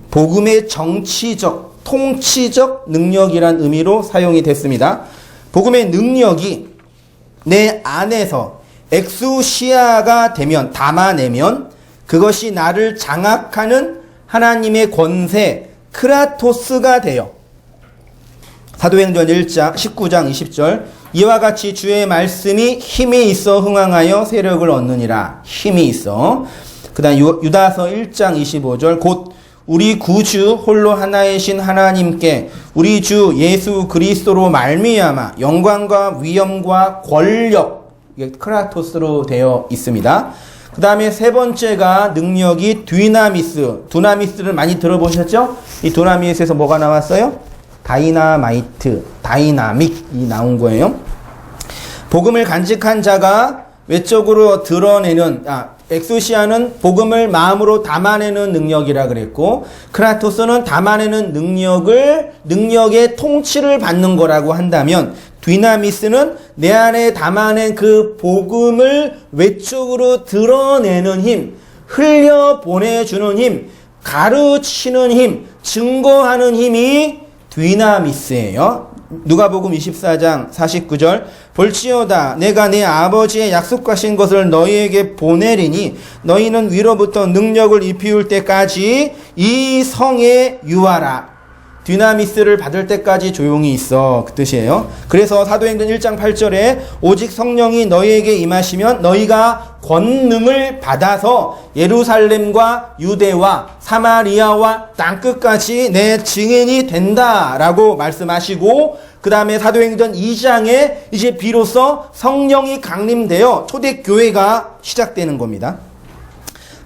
Speaker 1: 복음의 정치적, 통치적 능력이란 의미로 사용이 됐습니다. 복음의 능력이 내 안에서 엑수시아가 되면, 담아내면 그것이 나를 장악하는 하나님의 권세, 크라토스가 돼요. 사도행전 19장 20절, 이와 같이 주의 말씀이 힘이 있어 흥황하여 세력을 얻느니라. 힘이 있어. 그 다음 유다서 1장 25절, 곧 우리 구주 홀로 하나이신 하나님께 우리 주 예수 그리스도로 말미암아 영광과 위엄과 권력, 이게 크라토스로 되어 있습니다. 그 다음에 세 번째가 능력이 두나미스를 많이 들어보셨죠? 이 두나미스에서 뭐가 나왔어요? 다이나믹이 나온 거예요. 복음을 간직한 자가 외적으로 드러내는, 엑수시아는 복음을 마음으로 담아내는 능력이라 그랬고, 크라토스는 담아내는 능력의 통치를 받는 거라고 한다면, 뒤나미스는 내 안에 담아낸 그 복음을 외적으로 드러내는 힘, 흘려 보내주는 힘, 가르치는 힘, 증거하는 힘이 뒤나미스예요. 누가복음 24장 49절 볼지어다 내가 내 아버지의 약속하신 것을 너희에게 보내리니 너희는 위로부터 능력을 입히울 때까지 이 성에 유하라. 뒤나미스를 받을 때까지 조용히 있어. 그 뜻이에요. 그래서 사도행전 1장 8절에 오직 성령이 너희에게 임하시면 너희가 권능을 받아서 예루살렘과 유대와 사마리아와 땅끝까지 내 증인이 된다라고 말씀하시고, 그 다음에 사도행전 2장에 이제 비로소 성령이 강림되어 초대교회가 시작되는 겁니다.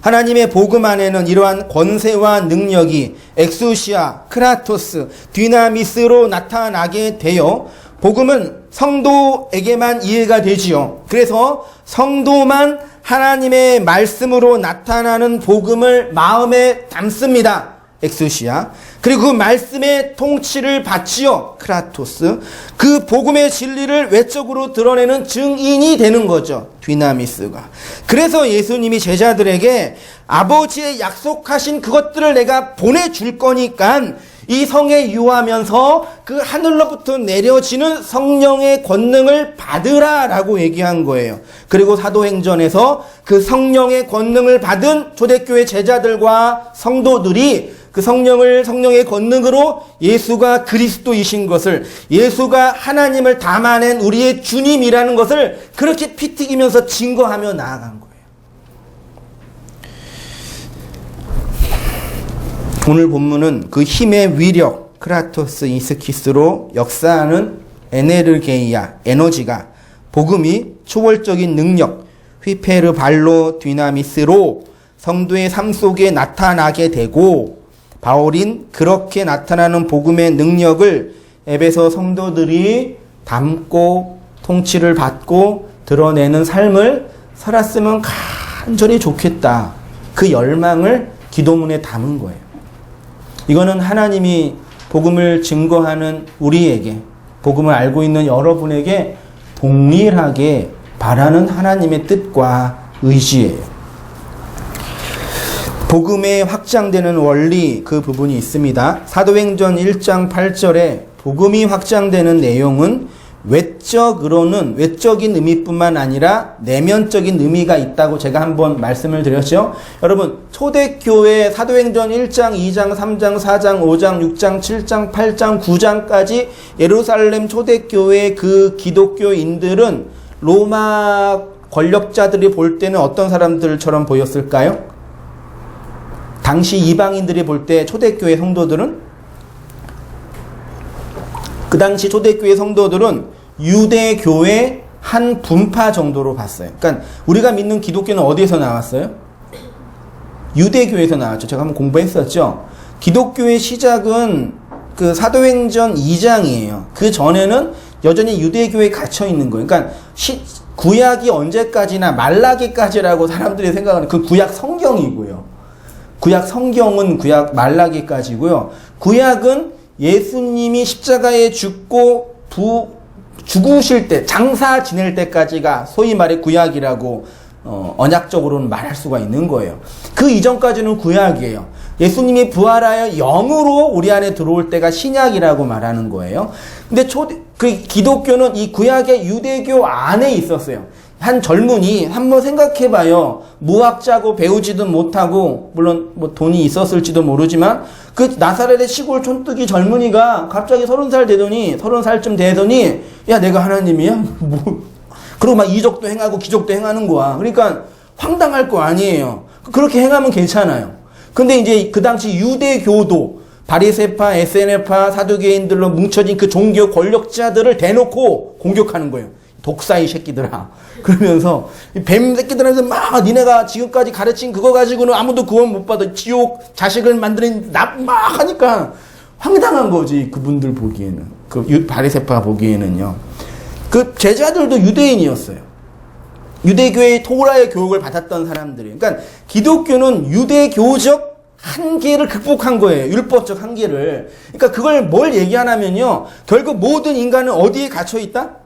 Speaker 1: 하나님의 복음 안에는 이러한 권세와 능력이 엑수시아, 크라토스, 뒤나미스로 나타나게 되어 복음은 성도에게만 이해가 되지요. 그래서 성도만 하나님의 말씀으로 나타나는 복음을 마음에 담습니다. 엑수시아. 그리고 그 말씀의 통치를 받지요. 크라토스. 그 복음의 진리를 외적으로 드러내는 증인이 되는 거죠. 뒤나미스가. 그래서 예수님이 제자들에게 아버지의 약속하신 그것들을 내가 보내줄 거니까 이 성에 유하면서 그 하늘로부터 내려지는 성령의 권능을 받으라 라고 얘기한 거예요. 그리고 사도행전에서 그 성령의 권능을 받은 초대교회 제자들과 성도들이 그 성령의 권능으로 예수가 그리스도이신 것을, 예수가 하나님을 담아낸 우리의 주님이라는 것을 그렇게 피 튀기면서 증거하며 나아간 거예요. 오늘 본문은 그 힘의 위력, 크라토스 이스키스로 역사하는 에네르게이아, 에너지가 복음이 초월적인 능력, 휘페르 발로 뒤나미스로 성도의 삶 속에 나타나게 되고, 바울인 그렇게 나타나는 복음의 능력을 에베소 성도들이 담고 통치를 받고 드러내는 삶을 살았으면 간절히 좋겠다. 그 열망을 기도문에 담은 거예요. 이거는 하나님이 복음을 증거하는 우리에게, 복음을 알고 있는 여러분에게 동일하게 바라는 하나님의 뜻과 의지예요. 복음에 확장되는 원리, 그 부분이 있습니다. 사도행전 1장 8절에 복음이 확장되는 내용은 외적인 의미뿐만 아니라 내면적인 의미가 있다고 제가 한번 말씀을 드렸죠. 여러분, 초대교회 사도행전 1장, 2장, 3장, 4장, 5장, 6장, 7장, 8장, 9장까지 예루살렘 초대교회의 그 기독교인들은 로마 권력자들이 볼 때는 어떤 사람들처럼 보였을까요? 당시 이방인들이 볼 때 초대교회 성도들은, 그 당시 초대교회 성도들은 유대교회 한 분파 정도로 봤어요. 그러니까 우리가 믿는 기독교는 어디에서 나왔어요? 유대교회에서 나왔죠. 제가 한번 공부했었죠. 기독교의 시작은 그 사도행전 2장이에요. 그 전에는 여전히 유대교회에 갇혀 있는 거예요. 그러니까 구약이 언제까지나 말라기까지라고 사람들이 생각하는 그 구약 성경이고요. 구약 성경은 구약 말라기까지고요. 구약은 예수님이 십자가에 죽고 죽으실 때, 장사 지낼 때까지가 소위 말해 구약이라고 언약적으로는 말할 수가 있는 거예요. 그 이전까지는 구약이에요. 예수님이 부활하여 영으로 우리 안에 들어올 때가 신약이라고 말하는 거예요. 근데 그 기독교는 이 구약의 유대교 안에 있었어요. 한 젊은이, 한번 생각해봐요. 무학자고 배우지도 못하고, 물론 뭐 돈이 있었을지도 모르지만, 그 나사렛의 시골 촌뜨기 젊은이가 갑자기 30살쯤 되더니, 야, 내가 하나님이야? 뭐. 그리고 막 이적도 행하고 기적도 행하는 거야. 그러니까 황당할 거 아니에요. 그렇게 행하면 괜찮아요. 근데 이제 그 당시 유대교도, 바리새파, 에세네파, 사두개인들로 뭉쳐진 그 종교 권력자들을 대놓고 공격하는 거예요. 독사이 새끼들아. 그러면서 뱀 새끼들한테 막 니네가 지금까지 가르친 그거 가지고는 아무도 구원 못 받아. 지옥 자식을 만드는 막 하니까 황당한 거지. 그분들 보기에는. 그 바리새파 보기에는요. 그 제자들도 유대인이었어요. 유대교의 토라의 교육을 받았던 사람들이. 그러니까 기독교는 유대교적 한계를 극복한 거예요. 율법적 한계를. 그러니까 그걸 뭘 얘기하냐면요. 결국 모든 인간은 어디에 갇혀 있다?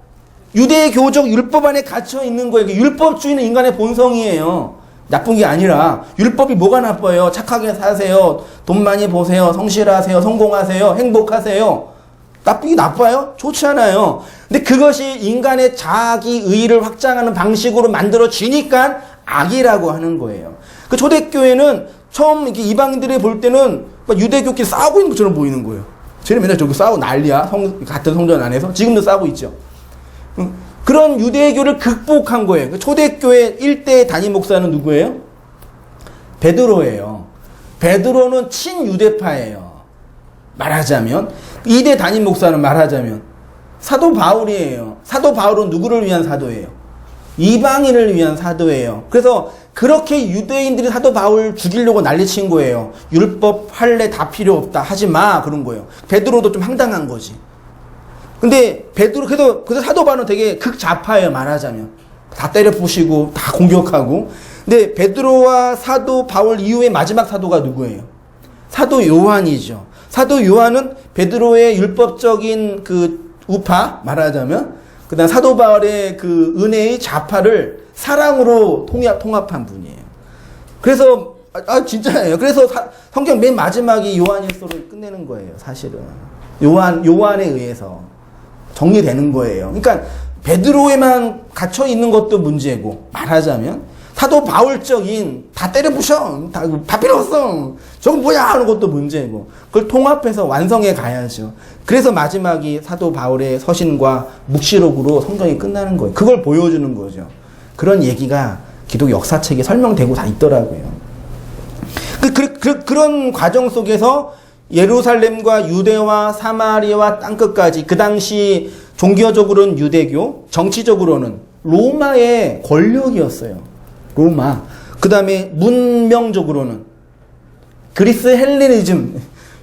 Speaker 1: 유대교적 율법 안에 갇혀 있는 거예요. 율법주의는 인간의 본성이에요. 나쁜 게 아니라 율법이 뭐가 나빠요? 착하게 사세요. 돈 많이 버세요. 성실하세요. 성공하세요. 행복하세요. 나쁘게 나빠요? 좋지 않아요. 근데 그것이 인간의 자기 의의를 확장하는 방식으로 만들어지니까 악이라고 하는 거예요. 그 초대교회는 처음 이렇게 이방인들이 볼 때는 유대교끼리 싸우고 있는 것처럼 보이는 거예요. 쟤네 맨날 저기 싸우고 난리야. 같은 성전 안에서. 지금도 싸우고 있죠. 그런 유대교를 극복한 거예요. 초대교회 1대 담임 목사는 누구예요? 베드로예요. 베드로는 친유대파예요. 말하자면 2대 담임 목사는 말하자면 사도 바울이에요. 사도 바울은 누구를 위한 사도예요? 이방인을 위한 사도예요. 그래서 그렇게 유대인들이 사도 바울 죽이려고 난리친 거예요. 율법 할례 다 필요 없다. 하지 마. 그런 거예요. 베드로도 좀 황당한 거지. 근데 베드로 그래서 사도 바울은 되게 극좌파예요. 말하자면 다 때려 부시고 다 공격하고. 근데 베드로와 사도 바울 이후의 마지막 사도가 누구예요? 사도 요한이죠. 사도 요한은 베드로의 율법적인 그 우파 말하자면 그다음 사도 바울의 그 은혜의 좌파를 사랑으로 통합한 분이에요. 그래서 진짜예요. 그래서 성경 맨 마지막이 요한일서로 끝내는 거예요. 사실은 요한에 의해서 정리되는 거예요. 그러니까 베드로에만 갇혀 있는 것도 문제고 말하자면 사도 바울적인 다 때려 부셔 다 필요 없어 저건 뭐야 하는 것도 문제고 그걸 통합해서 완성해 가야죠. 그래서 마지막이 사도 바울의 서신과 묵시록으로 성경이 끝나는 거예요. 그걸 보여주는 거죠. 그런 얘기가 기독 역사책에 설명되고 다 있더라고요. 그런 과정 속에서 예루살렘과 유대와 사마리아와 땅끝까지 그 당시 종교적으로는 유대교, 정치적으로는 로마의 권력이었어요. 로마. 그 다음에 문명적으로는 그리스 헬레니즘.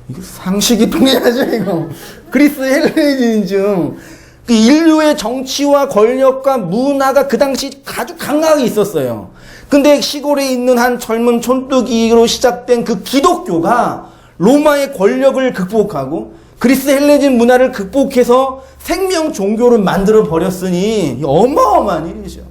Speaker 1: 이거 상식이 통해야죠, 이거. 그리스 헬레니즘. 그 인류의 정치와 권력과 문화가 그 당시 아주 강하게 있었어요. 근데 시골에 있는 한 젊은 촌뜨기로 시작된 그 기독교가 로마의 권력을 극복하고 그리스 헬레니즘 문화를 극복해서 생명 종교를 만들어 버렸으니 어마어마한 일이죠.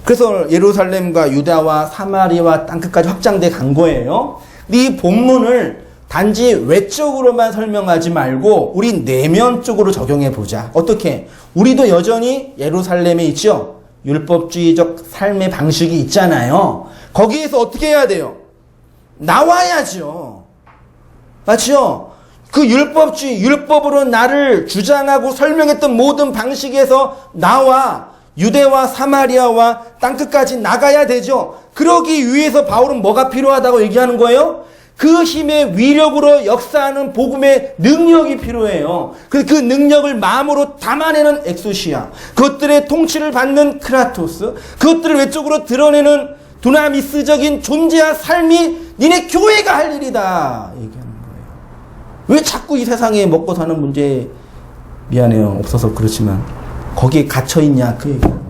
Speaker 1: 그래서 예루살렘과 유다와 사마리아와 땅끝까지 확장돼 간 거예요. 이 본문을 단지 외적으로만 설명하지 말고 우리 내면적으로 적용해 보자. 어떻게? 우리도 여전히 예루살렘에 있죠. 율법주의적 삶의 방식이 있잖아요. 거기에서 어떻게 해야 돼요? 나와야죠. 맞죠? 그 율법으로 나를 주장하고 설명했던 모든 방식에서 나와 유대와 사마리아와 땅끝까지 나가야 되죠. 그러기 위해서 바울은 뭐가 필요하다고 얘기하는 거예요? 그 힘의 위력으로 역사하는 복음의 능력이 필요해요. 그 능력을 마음으로 담아내는 엑소시아, 그것들의 통치를 받는 크라토스, 그것들을 외적으로 드러내는 두나미스적인 존재와 삶이 니네 교회가 할 일이다 얘기하는 거예요. 왜 자꾸 이 세상에 먹고 사는 문제 미안해요 없어서 그렇지만 거기에 갇혀있냐 그 얘기예요.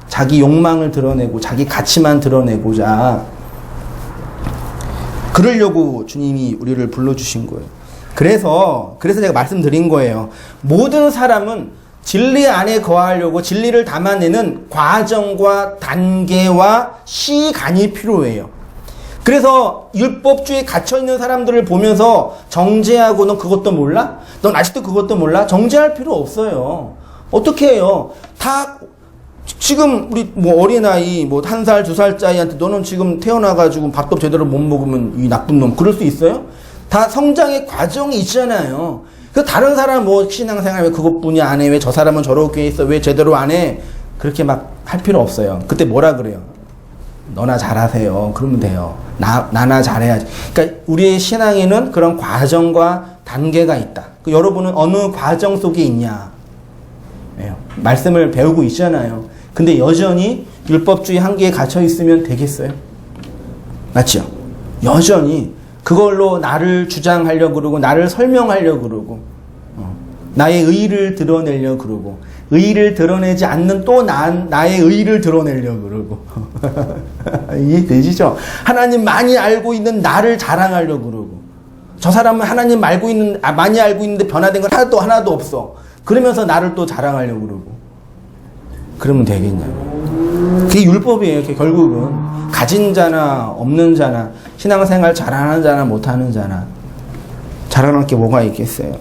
Speaker 1: 자기 욕망을 드러내고 자기 가치만 드러내고자 그러려고 주님이 우리를 불러주신 거예요. 그래서 제가 말씀드린 거예요. 모든 사람은 진리 안에 거하려고 진리를 담아내는 과정과 단계와 시간이 필요해요. 그래서 율법주의에 갇혀있는 사람들을 보면서 정죄하고 넌 그것도 몰라? 넌 아직도 그것도 몰라? 정죄할 필요 없어요. 어떻게 해요? 다 지금 우리 뭐 어린아이 뭐 1살, 2살짜리한테 너는 지금 태어나가지고 밥도 제대로 못 먹으면 이 나쁜 놈 그럴 수 있어요? 다 성장의 과정이 있잖아요. 그 다른 사람 뭐 신앙생활 왜 그것뿐이 안 해? 왜 저 사람은 저렇게 있어? 왜 제대로 안 해? 그렇게 막 할 필요 없어요. 그때 뭐라 그래요? 너나 잘하세요. 그러면 돼요. 나나 잘해야지. 그러니까 우리의 신앙에는 그런 과정과 단계가 있다. 여러분은 어느 과정 속에 있냐? 말씀을 배우고 있잖아요. 근데 여전히 율법주의 한계에 갇혀 있으면 되겠어요? 맞죠? 여전히 그걸로 나를 주장하려고 그러고 나를 설명하려고 그러고 나의 의의를 드러내려고 그러고 의의를 드러내지 않는 또 나의 의의를 드러내려고 그러고 이해되시죠? 하나님 많이 알고 있는 나를 자랑하려고 그러고 저 사람은 하나님 많이 알고 있는데 변화된 건 하나도 없어. 그러면서 나를 또 자랑하려고 그러고. 그러면 되겠냐고. 그게 율법이에요. 그게 결국은. 가진 자나 없는 자나 신앙생활 잘하는 자나 못하는 자나 자랑할 게 뭐가 있겠어요.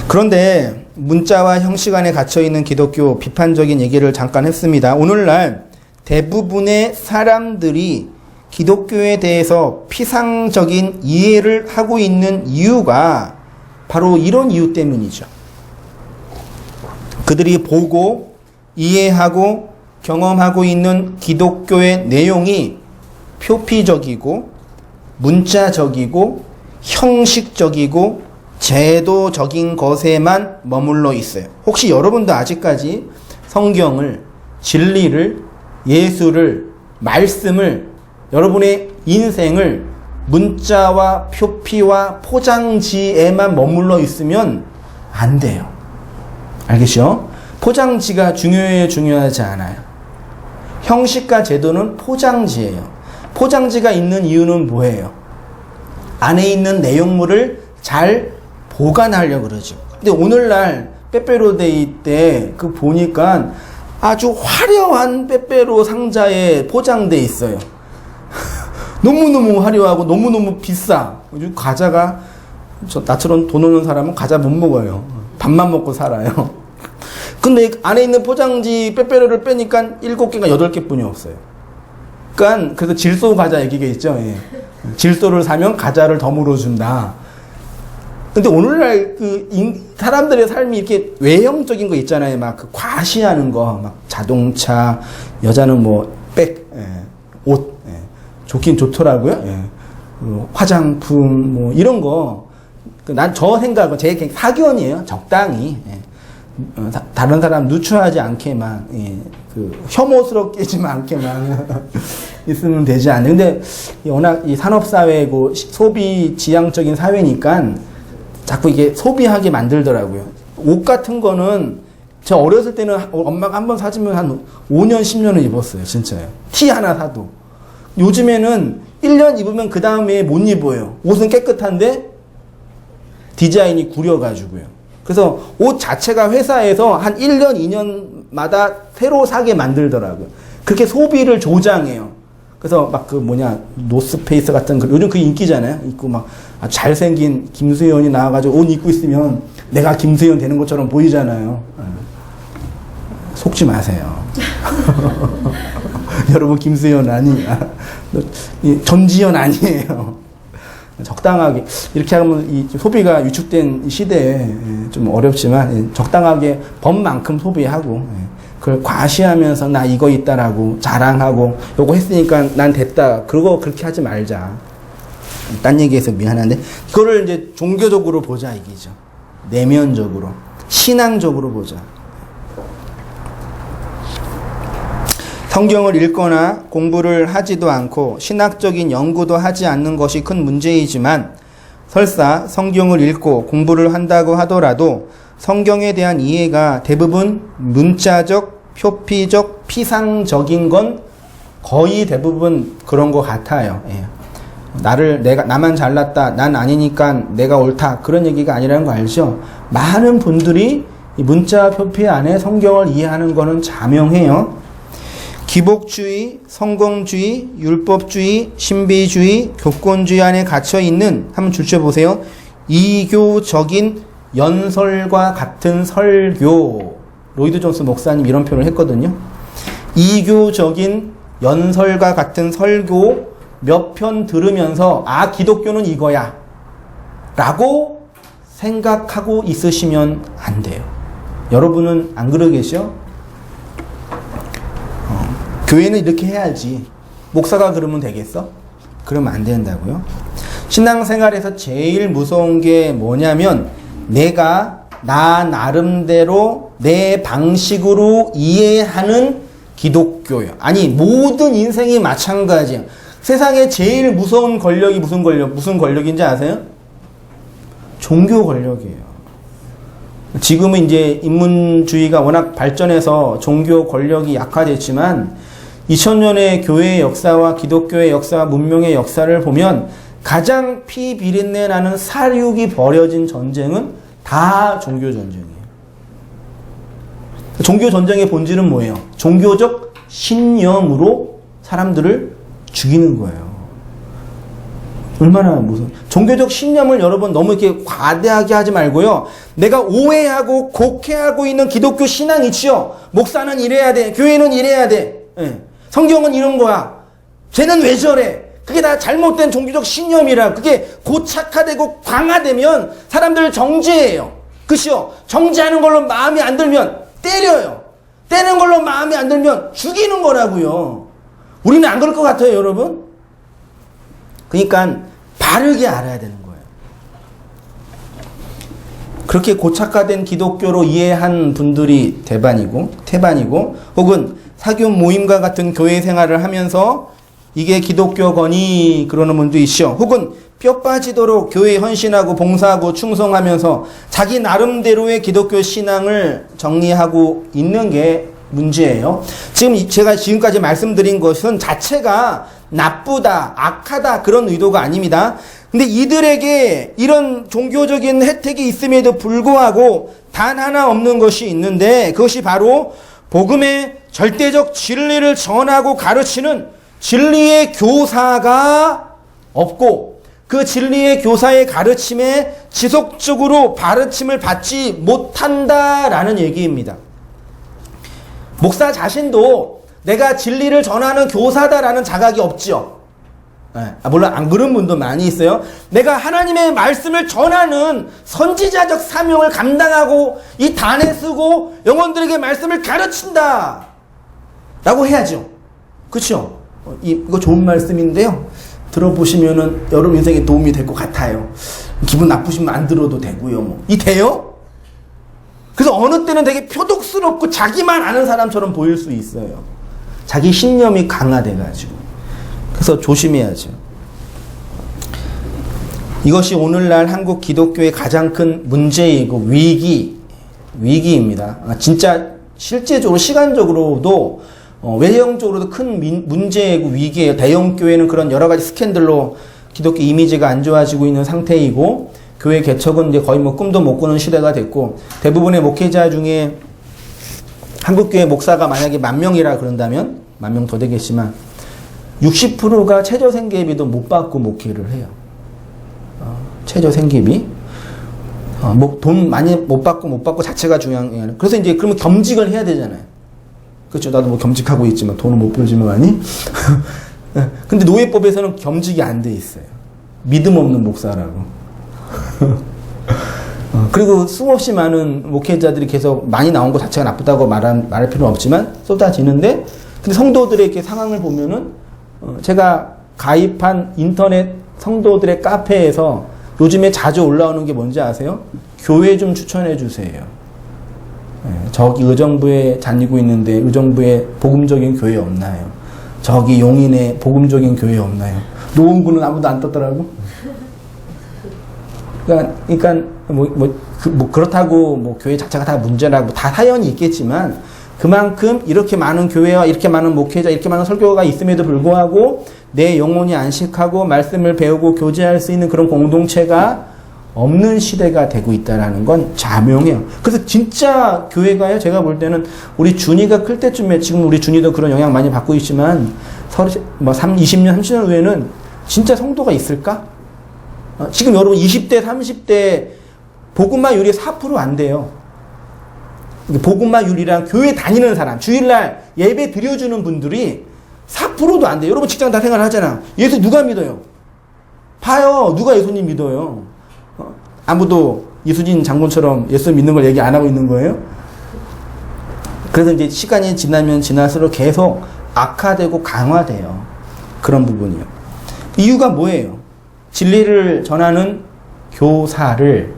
Speaker 1: 그런데 문자와 형식 안에 갇혀있는 기독교 비판적인 얘기를 잠깐 했습니다. 오늘날 대부분의 사람들이 기독교에 대해서 피상적인 이해를 하고 있는 이유가 바로 이런 이유 때문이죠. 그들이 보고 이해하고 경험하고 있는 기독교의 내용이 표피적이고 문자적이고 형식적이고 제도적인 것에만 머물러 있어요. 혹시 여러분도 아직까지 성경을, 진리를, 예수를, 말씀을, 여러분의 인생을 문자와 표피와 포장지에만 머물러 있으면 안 돼요. 알겠죠? 포장지가 중요하지 않아요. 형식과 제도는 포장지예요. 포장지가 있는 이유는 뭐예요? 안에 있는 내용물을 잘 보관하려고 그러죠. 근데 오늘날 빼빼로데이 때 그 보니까 아주 화려한 빼빼로 상자에 포장돼 있어요. 너무너무 화려하고 너무너무 비싸. 과자가, 나처럼 돈 없는 사람은 과자 못 먹어요. 밥만 먹고 살아요. 근데 안에 있는 포장지 빼빼로를 빼니까 7개가 8개 뿐이 없어요. 그러니까 그래서 질소 과자 얘기가 있죠. 예. 질소를 사면 과자를 더 물어준다. 근데 오늘날 사람들의 삶이 이렇게 외형적인 거 있잖아요. 막 그 과시하는 거, 막 자동차, 여자는 뭐 백, 옷, 좋긴 좋더라고요. 화장품, 뭐 이런 거. 난 저 생각은 제 사견이에요. 적당히. 다른 사람 누추하지 않게만, 혐오스럽게지만 않게만 있으면 되지 않나. 근데 워낙 이 산업사회고 소비 지향적인 사회니까 자꾸 이게 소비하게 만들더라고요. 옷 같은 거는 제가 어렸을 때는 엄마가 한번 사주면 한 5년, 10년은 입었어요. 진짜요. 티 하나 사도. 요즘에는 1년 입으면 그 다음에 못 입어요. 옷은 깨끗한데 디자인이 구려가지고요. 그래서 옷 자체가 회사에서 한 1년, 2년마다 새로 사게 만들더라고요. 그렇게 소비를 조장해요. 그래서 막 노스페이스 같은 요즘 그 인기잖아요. 입고 막 잘생긴 김수현이 나와가지고 옷 입고 있으면 내가 김수현 되는 것처럼 보이잖아요. 속지 마세요. 여러분 김수현 아니야. 전지현 아니에요. 적당하게 이렇게 하면 이 소비가 위축된 시대에 좀 어렵지만 적당하게 법만큼 소비하고 그걸 과시하면서 나 이거 있다라고 자랑하고 요거 했으니까 난 됐다. 그거 그렇게 하지 말자. 딴 얘기해서 미안한데 그거를 이제 종교적으로 보자 이기죠. 내면적으로 신앙적으로 보자. 성경을 읽거나 공부를 하지도 않고 신학적인 연구도 하지 않는 것이 큰 문제이지만 설사 성경을 읽고 공부를 한다고 하더라도 성경에 대한 이해가 대부분 문자적, 표피적, 피상적인 건 거의 대부분 그런 것 같아요. 예. 나만 잘났다, 난 아니니까 내가 옳다, 그런 얘기가 아니라는 거 알죠? 많은 분들이 이 문자, 표피 안에 성경을 이해하는 거는 자명해요. 기복주의, 성공주의, 율법주의, 신비주의, 교권주의 안에 갇혀있는, 한번 줄쳐보세요. 이교적인 연설과 같은 설교. 로이드 존스 목사님 이런 표현을 했거든요. 이교적인 연설과 같은 설교 몇 편 들으면서 기독교는 이거야 라고 생각하고 있으시면 안 돼요. 여러분은 안 그러겠죠? 교회는 이렇게 해야지. 목사가 그러면 되겠어? 그러면 안 된다고요. 신앙생활에서 제일 무서운 게 뭐냐면 내가 나 나름대로 내 방식으로 이해하는 기독교요. 아니 모든 인생이 마찬가지야. 세상에 제일 무서운 권력이 무슨 권력인지 아세요? 종교 권력이에요. 지금은 이제 인문주의가 워낙 발전해서 종교 권력이 약화됐지만 2000년의 교회의 역사와 기독교의 역사와 문명의 역사를 보면 가장 피 비린내 나는 사륙이 벌어진 전쟁은 다 종교 전쟁이에요. 종교 전쟁의 본질은 뭐예요? 종교적 신념으로 사람들을 죽이는 거예요. 얼마나 무슨 종교적 신념을 여러분 너무 이렇게 과대하게 하지 말고요. 내가 오해하고 곡해하고 있는 기독교 신앙이 있지요. 목사는 이래야 돼. 교회는 이래야 돼. 예. 성경은 이런 거야. 쟤는 왜 저래? 그게 다 잘못된 종교적 신념이라. 그게 고착화되고 강화되면 사람들을 정죄해요. 그치요? 정죄하는 걸로 마음에 안 들면 때려요. 때리는 걸로 마음에 안 들면 죽이는 거라고요. 우리는 안 그럴 것 같아요, 여러분? 그러니까 바르게 알아야 되는 거예요. 그렇게 고착화된 기독교로 이해한 분들이 태반이고 혹은 사교 모임과 같은 교회 생활을 하면서 이게 기독교거니 그러는 분도 있죠. 혹은 뼈 빠지도록 교회에 헌신하고 봉사하고 충성하면서 자기 나름대로의 기독교 신앙을 정리하고 있는 게 문제예요. 지금 제가 지금까지 말씀드린 것은 자체가 나쁘다, 악하다 그런 의도가 아닙니다. 근데 이들에게 이런 종교적인 혜택이 있음에도 불구하고 단 하나 없는 것이 있는데 그것이 바로 복음의 절대적 진리를 전하고 가르치는 진리의 교사가 없고 그 진리의 교사의 가르침에 지속적으로 가르침을 받지 못한다라는 얘기입니다. 목사 자신도 내가 진리를 전하는 교사다라는 자각이 없지요. 물론 안 그런 분도 많이 있어요. 내가 하나님의 말씀을 전하는 선지자적 사명을 감당하고 이 단에 쓰고 영혼들에게 말씀을 가르친다 라고 해야죠. 그렇죠? 이거 좋은 말씀인데요. 들어보시면은 여러분 인생에 도움이 될 것 같아요. 기분 나쁘시면 안 들어도 되고요. 이 돼요? 그래서 어느 때는 되게 표독스럽고 자기만 아는 사람처럼 보일 수 있어요. 자기 신념이 강화돼가지고. 그래서 조심해야죠. 이것이 오늘날 한국 기독교의 가장 큰 문제이고 위기입니다. 진짜 실제적으로 시간적으로도 외형적으로도 큰 문제이고 위기예요. 대형교회는 그런 여러 가지 스캔들로 기독교 이미지가 안 좋아지고 있는 상태이고 교회 개척은 이제 거의 꿈도 못 꾸는 시대가 됐고 대부분의 목회자 중에 한국교회 목사가 만약에 10,000명이라 그런다면 10,000명 더 되겠지만 60%가 최저생계비도 못 받고 목회를 해요. 최저생계비 돈 많이 못 받고 자체가 중요한 게 아니라 그래서 이제 그러면 겸직을 해야 되잖아요. 그렇죠. 나도 겸직하고 있지만 돈은 못 벌지만 많이. 근데 노예법에서는 겸직이 안 돼 있어요. 믿음 없는 목사라고. 그리고 수없이 많은 목회자들이 계속 많이 나온 것 자체가 나쁘다고 말할 필요는 없지만 쏟아지는데 근데 성도들의 이렇게 상황을 보면은 제가 가입한 인터넷 성도들의 카페에서 요즘에 자주 올라오는 게 뭔지 아세요? 교회 좀 추천해 주세요. 저기 의정부에 다니고 있는데 의정부에 복음적인 교회 없나요? 저기 용인에 복음적인 교회 없나요? 노원구는 아무도 안 떴더라고. 그러니까 그렇다고 교회 자체가 다 문제라고 다 사연이 있겠지만 그만큼 이렇게 많은 교회와 이렇게 많은 목회자 이렇게 많은 설교가 있음에도 불구하고 내 영혼이 안식하고 말씀을 배우고 교제할 수 있는 그런 공동체가 없는 시대가 되고 있다는 건 자명해요. 그래서 진짜 교회가요, 제가 볼 때는 우리 준이가 클 때쯤에 지금 우리 준이도 그런 영향 많이 받고 있지만 20년, 30년 후에는 진짜 성도가 있을까? 지금 여러분 20대, 30대 복음화율이 4% 안 돼요. 복음화율이랑 교회 다니는 사람, 주일날 예배 드려주는 분들이 4%도 안 돼요. 여러분 직장 다 생활하잖아. 예수 누가 믿어요? 봐요. 누가 예수님 믿어요? 아무도 이수진 장군처럼 예수 믿는 걸 얘기 안 하고 있는 거예요? 그래서 이제 시간이 지나면 지날수록 계속 악화되고 강화돼요. 그런 부분이요. 이유가 뭐예요? 진리를 전하는 교사를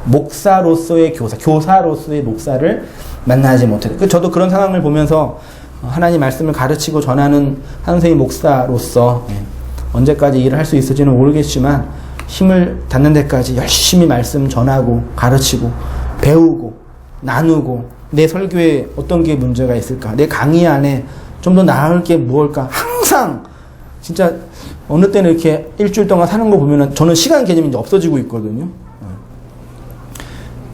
Speaker 1: 목사로서의 교사로서의 목사를 만나지 못해요. 저도 그런 상황을 보면서 하나님 말씀을 가르치고 전하는 한 선생님 목사로서 언제까지 일을 할 수 있을지는 모르겠지만 힘을 닿는 데까지 열심히 말씀 전하고 가르치고 배우고 나누고 내 설교에 어떤 게 문제가 있을까? 내 강의 안에 좀 더 나을 게 무엇일까? 항상 진짜 어느 때는 이렇게 일주일 동안 사는 거 보면은 저는 시간 개념이 이제 없어지고 있거든요.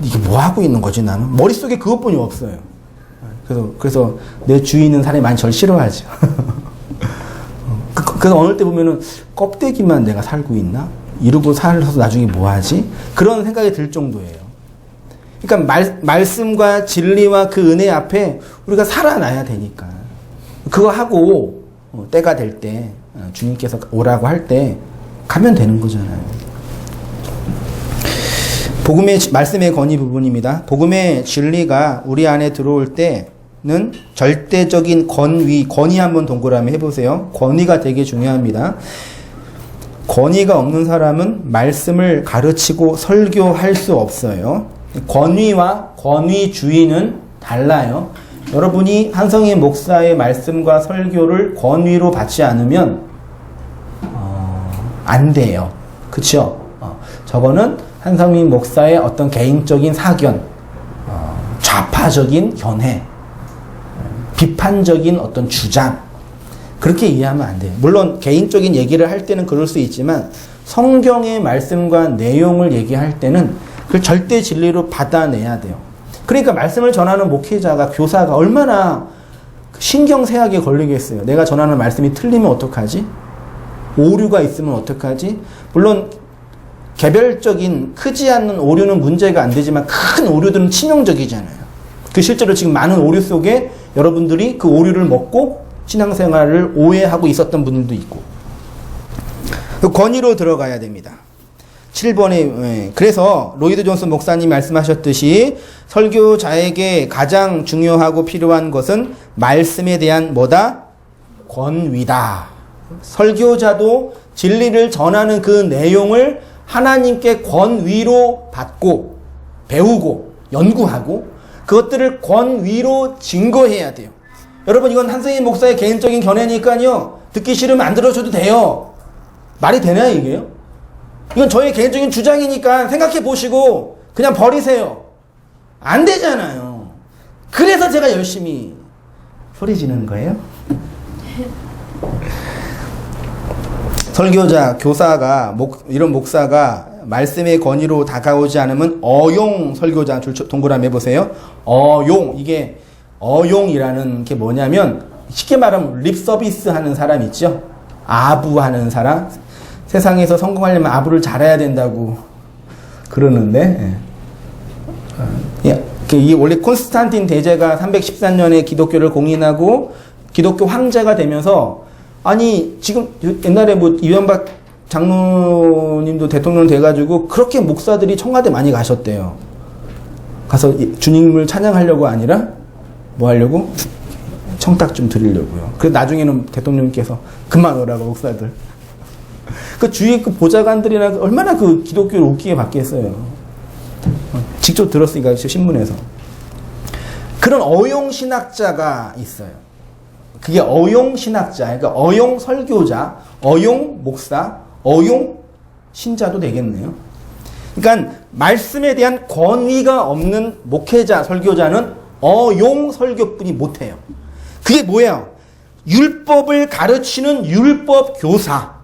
Speaker 1: 이게 뭐 하고 있는 거지 나는? 머릿속에 그것뿐이 없어요. 그래서 내 주위에 있는 사람이 많이 절 싫어하죠. 그래서 어느 때 보면은 껍데기만 내가 살고 있나? 이러고 살아서 나중에 뭐 하지? 그런 생각이 들 정도예요. 그러니까 말씀과 진리와 그 은혜 앞에 우리가 살아나야 되니까. 그거 하고 때가 될 때 주님께서 오라고 할 때 가면 되는 거잖아요. 복음의 말씀의 건의 부분입니다. 복음의 진리가 우리 안에 들어올 때는 절대적인 건의 한번 동그라미 해보세요. 건의가 되게 중요합니다. 건의가 없는 사람은 말씀을 가르치고 설교할 수 없어요. 권위와 권위주의는 달라요. 여러분이 한성인 목사의 말씀과 설교를 권위로 받지 않으면 안 돼요. 그쵸? 저거는 한성인 목사의 어떤 개인적인 사견, 좌파적인 견해, 비판적인 어떤 주장, 그렇게 이해하면 안 돼요. 물론 개인적인 얘기를 할 때는 그럴 수 있지만 성경의 말씀과 내용을 얘기할 때는 그걸 절대 진리로 받아내야 돼요. 그러니까 말씀을 전하는 목회자가, 교사가 얼마나 신경쇠약에 걸리겠어요. 내가 전하는 말씀이 틀리면 어떡하지? 오류가 있으면 어떡하지? 물론 개별적인 크지 않는 오류는 문제가 안 되지만 큰 오류들은 치명적이잖아요. 그 실제로 지금 많은 오류 속에 여러분들이 그 오류를 먹고 신앙생활을 오해하고 있었던 분들도 있고. 그 권위로 들어가야 됩니다. 7번에 그래서 로이드 존슨 목사님 말씀하셨듯이 설교자에게 가장 중요하고 필요한 것은 말씀에 대한 뭐다? 권위다. 설교자도 진리를 전하는 그 내용을 하나님께 권위로 받고 배우고 연구하고 그것들을 권위로 증거해야 돼요. 여러분, 이건 한성인 목사의 개인적인 견해니까요, 듣기 싫으면 안 들어줘도 돼요. 말이 되나요 이게요? 이건 저의 개인적인 주장이니까 생각해 보시고 그냥 버리세요. 안 되잖아요. 그래서 제가 열심히 소리 지르는 거예요. 설교자, 교사가, 이런 목사가 말씀의 권위로 다가오지 않으면 어용 설교자, 동그라미 해보세요. 어용, 이게 어용이라는 게 뭐냐면 쉽게 말하면 립 서비스 하는 사람 있죠? 아부하는 사람. 세상에서 성공하려면 아부를 잘해야 된다고 그러는데, 이게 원래 콘스탄틴 대제가 314년에 기독교를 공인하고 기독교 황제가 되면서, 아니 지금 옛날에 뭐 이명박 장로님도 대통령 돼가지고 그렇게 목사들이 청와대 많이 가셨대요. 가서 주님을 찬양하려고 아니라 뭐 하려고? 청탁 좀 드리려고요. 그래서 나중에는 대통령님께서 그만 오라고, 목사들. 그 주위에 그 보좌관들이나 얼마나 그 기독교를 웃기게 받겠어요. 직접 들었으니까, 신문에서. 그런 어용신학자가 있어요. 그게 어용신학자, 그러니까 어용 설교자, 어용 목사, 어용 신자도 되겠네요. 그러니까 말씀에 대한 권위가 없는 목회자, 설교자는 어용 설교뿐이 못해요. 그게 뭐예요? 율법을 가르치는 율법 교사,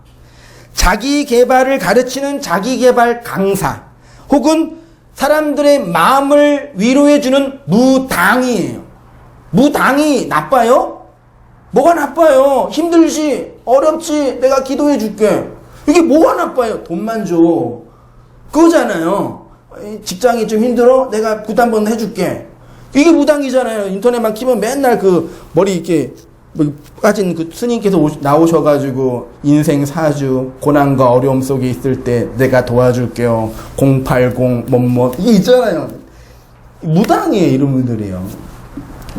Speaker 1: 자기 개발을 가르치는 자기 개발 강사, 혹은 사람들의 마음을 위로해주는 무당이에요. 무당이 나빠요? 뭐가 나빠요? 힘들지? 어렵지? 내가 기도해줄게. 이게 뭐가 나빠요? 돈만 줘. 그거잖아요. 직장이 좀 힘들어? 내가 굿 한번 해줄게. 이게 무당이잖아요. 인터넷만 키면 맨날 그 머리 이렇게 빠진 그 스님께서 나오셔가지고 인생 사주, 고난과 어려움 속에 있을 때 내가 도와줄게요. 080 뭐뭐 이게 있잖아요. 무당이에요, 이런 분들이요.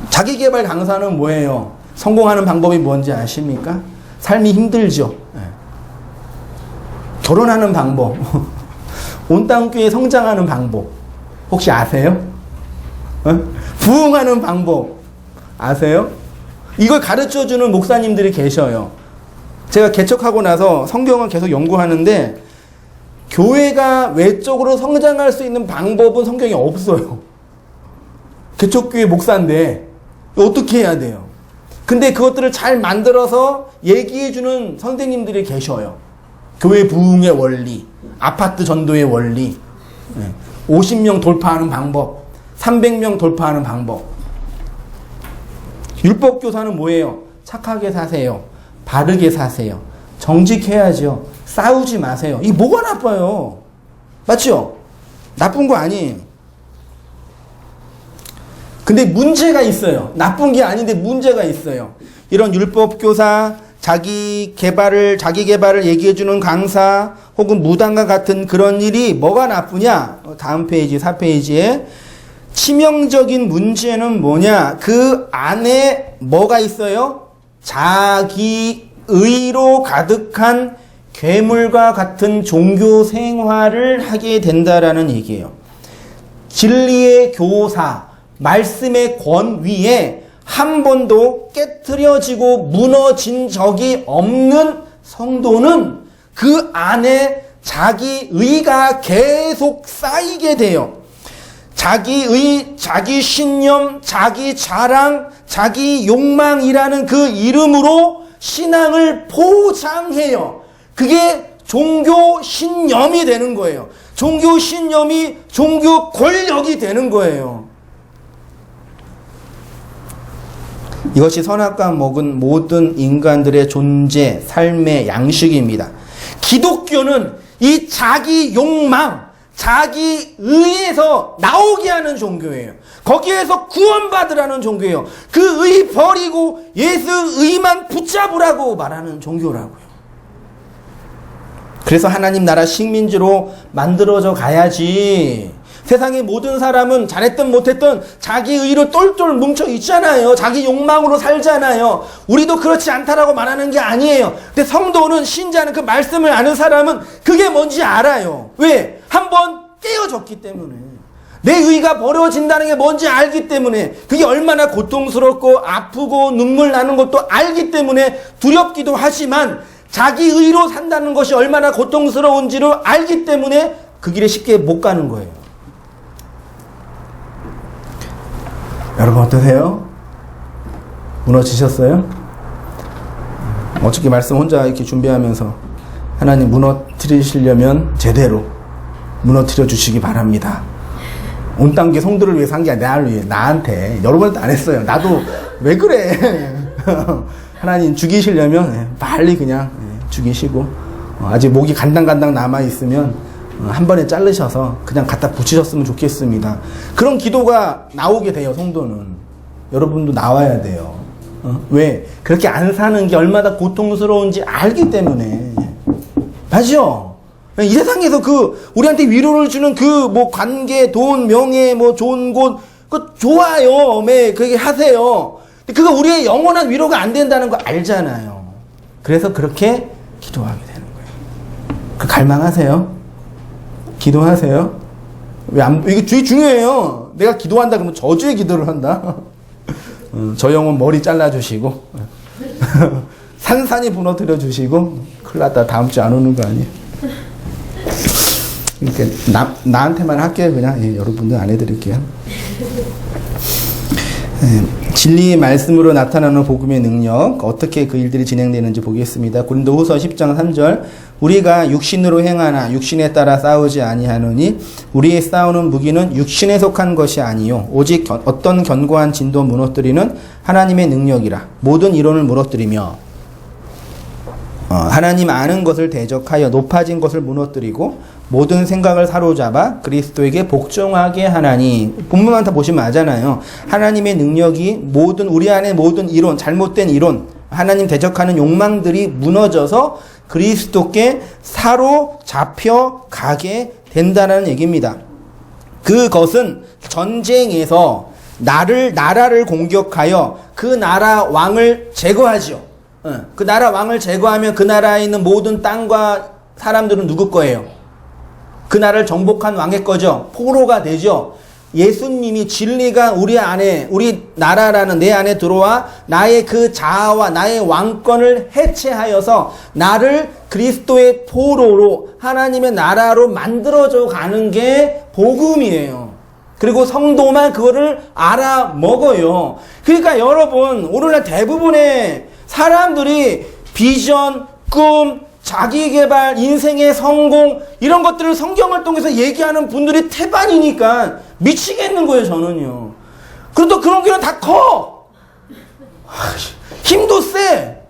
Speaker 1: 자기개발 강사는 뭐예요? 성공하는 방법이 뭔지 아십니까? 삶이 힘들죠. 네. 결혼하는 방법, 온 땅교회 성장하는 방법 혹시 아세요? 부흥하는 방법 아세요? 이걸 가르쳐주는 목사님들이 계셔요. 제가 개척하고 나서 성경을 계속 연구하는데 교회가 외적으로 성장할 수 있는 방법은 성경에 없어요. 개척교회 목사인데 어떻게 해야 돼요? 근데 그것들을 잘 만들어서 얘기해주는 선생님들이 계셔요. 교회 부흥의 원리, 아파트 전도의 원리, 50명 돌파하는 방법, 300명 돌파하는 방법. 율법교사는 뭐예요? 착하게 사세요. 바르게 사세요. 정직해야죠. 싸우지 마세요. 이게 뭐가 나빠요? 맞죠? 나쁜 거 아니에요. 근데 문제가 있어요. 나쁜 게 아닌데 문제가 있어요. 이런 율법교사, 자기 개발을 얘기해주는 강사, 혹은 무당과 같은 그런 일이 뭐가 나쁘냐? 다음 페이지, 4페이지에 치명적인 문제는 뭐냐? 그 안에 뭐가 있어요? 자기 의로 가득한 괴물과 같은 종교 생활을 하게 된다라는 얘기예요. 진리의 교사, 말씀의 권위에 한 번도 깨트려지고 무너진 적이 없는 성도는 그 안에 자기 의가 계속 쌓이게 돼요. 자기 의, 자기 신념, 자기 자랑, 자기 욕망이라는 그 이름으로 신앙을 포장해요. 그게 종교 신념이 되는 거예요. 종교 신념이 종교 권력이 되는 거예요. 이것이 선악과 먹은 모든 인간들의 존재, 삶의 양식입니다. 기독교는 이 자기 욕망, 자기 의에서 나오게 하는 종교예요. 거기에서 구원받으라는 종교예요. 그 의 버리고 예수 의만 붙잡으라고 말하는 종교라고요. 그래서 하나님 나라 식민지로 만들어져 가야지. 세상의 모든 사람은 잘했든 못했든 자기 의로 똘똘 뭉쳐 있잖아요. 자기 욕망으로 살잖아요. 우리도 그렇지 않다라고 말하는 게 아니에요. 근데 성도는, 신자는, 그 말씀을 아는 사람은 그게 뭔지 알아요. 왜? 한번 깨어졌기 때문에. 내 의가 버려진다는 게 뭔지 알기 때문에, 그게 얼마나 고통스럽고 아프고 눈물 나는 것도 알기 때문에 두렵기도 하지만, 자기 의로 산다는 것이 얼마나 고통스러운지를 알기 때문에 그 길에 쉽게 못 가는 거예요. 여러분 어떠세요? 무너지셨어요? 어저께 말씀 혼자 이렇게 준비하면서 하나님 무너뜨리시려면 제대로 무너뜨려 주시기 바랍니다. 온 땅계 성도를 위해서 한 게 아니라 나를 위해, 나한테. 여러분한테 안 했어요. 나도 왜 그래? 하나님 죽이시려면 빨리 그냥 죽이시고, 아직 목이 간당간당 남아있으면 한 번에 자르셔서 그냥 갖다 붙이셨으면 좋겠습니다. 그런 기도가 나오게 돼요. 성도는. 여러분도 나와야 돼요. 왜? 그렇게 안 사는 게 얼마나 고통스러운지 알기 때문에. 맞죠? 이 세상에서 우리한테 위로를 주는 관계, 돈, 명예, 좋은 곳, 좋아요. 그게 하세요. 그거 우리의 영원한 위로가 안 된다는 거 알잖아요. 그래서 그렇게 기도하게 되는 거예요. 갈망하세요. 기도하세요. 이게 되게 중요해요. 내가 기도한다 그러면 저주의 기도를 한다. 저 영혼 머리 잘라주시고, 산산이 무너뜨려 주시고, 큰일 났다. 다음 주 안 오는 거 아니에요. 그러니까 나한테만 할게요. 그냥. 여러분들 안 해드릴게요. 진리의 말씀으로 나타나는 복음의 능력, 어떻게 그 일들이 진행되는지 보겠습니다. 고린도후서 10장 3절, 우리가 육신으로 행하나 육신에 따라 싸우지 아니하노니 우리의 싸우는 무기는 육신에 속한 것이 아니요 오직 어떤 견고한 진도 무너뜨리는 하나님의 능력이라. 모든 이론을 무너뜨리며 하나님 아는 것을 대적하여 높아진 것을 무너뜨리고 모든 생각을 사로잡아 그리스도에게 복종하게 하나니. 본문만 다 보시면 아잖아요. 하나님의 능력이 우리 안에 모든 이론, 잘못된 이론, 하나님 대적하는 욕망들이 무너져서 그리스도께 사로잡혀 가게 된다는 얘기입니다. 그것은 전쟁에서 나라를 공격하여 그 나라 왕을 제거하죠. 그 나라 왕을 제거하면 그 나라에 있는 모든 땅과 사람들은 누구 거예요? 그 나라를 정복한 왕의 거죠. 포로가 되죠. 예수님이 진리가 우리 안에, 우리 나라라는 내 안에 들어와 나의 그 자아와 나의 왕권을 해체하여서 나를 그리스도의 포로로, 하나님의 나라로 만들어져 가는 게 복음이에요. 그리고 성도만 그거를 알아먹어요. 그러니까 여러분, 오늘날 대부분의 사람들이 비전, 꿈, 자기 개발, 인생의 성공 이런 것들을 성경을 통해서 얘기하는 분들이 태반이니까 미치겠는 거예요, 저는요. 그래도 그런 교회는 다 커. 힘도 세.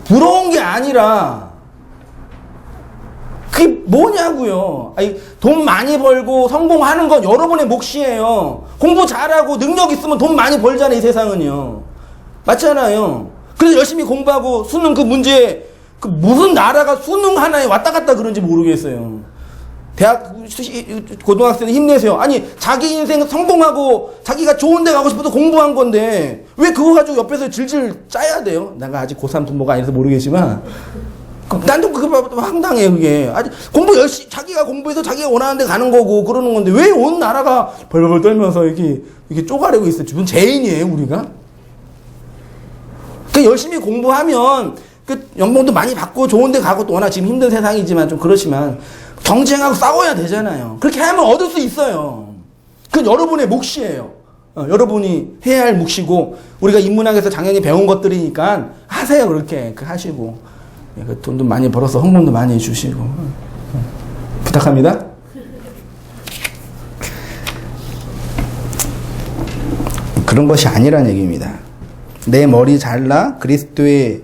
Speaker 1: 부러운 게 아니라 그게 뭐냐고요. 아니, 돈 많이 벌고 성공하는 건 여러분의 몫이에요. 공부 잘하고 능력 있으면 돈 많이 벌잖아요, 이 세상은요. 맞잖아요. 그래서 열심히 공부하고 수능 그 문제, 그 무슨 나라가 수능 하나에 왔다 갔다 그런지 모르겠어요. 대학, 고등학생은 힘내세요. 아니, 자기 인생 성공하고 자기가 좋은 데 가고 싶어서 공부한 건데 왜 그거 가지고 옆에서 질질 짜야 돼요? 내가 아직 고3 부모가 아니라서 모르겠지만 난도 그거 황당해, 그게. 아니, 공부 열심히, 자기가 공부해서 자기가 원하는 데 가는 거고 그러는 건데 왜 온 나라가 벌벌 떨면서 이렇게 쪼가리고 있어요? 무슨 죄인이에요, 우리가? 그 열심히 공부하면 그 연봉도 많이 받고 좋은 데 가고 또 워낙 지금 힘든 세상이지만 좀 그렇지만 경쟁하고 싸워야 되잖아요. 그렇게 하면 얻을 수 있어요. 그건 여러분의 몫이에요. 여러분이 해야 할 몫이고 우리가 인문학에서 당연히 배운 것들이니까 하세요. 그렇게 하시고 그 돈도 많이 벌어서 헌금도 많이 주시고 부탁합니다. 그런 것이 아니란 얘기입니다. 내 머리 잘라 그리스도의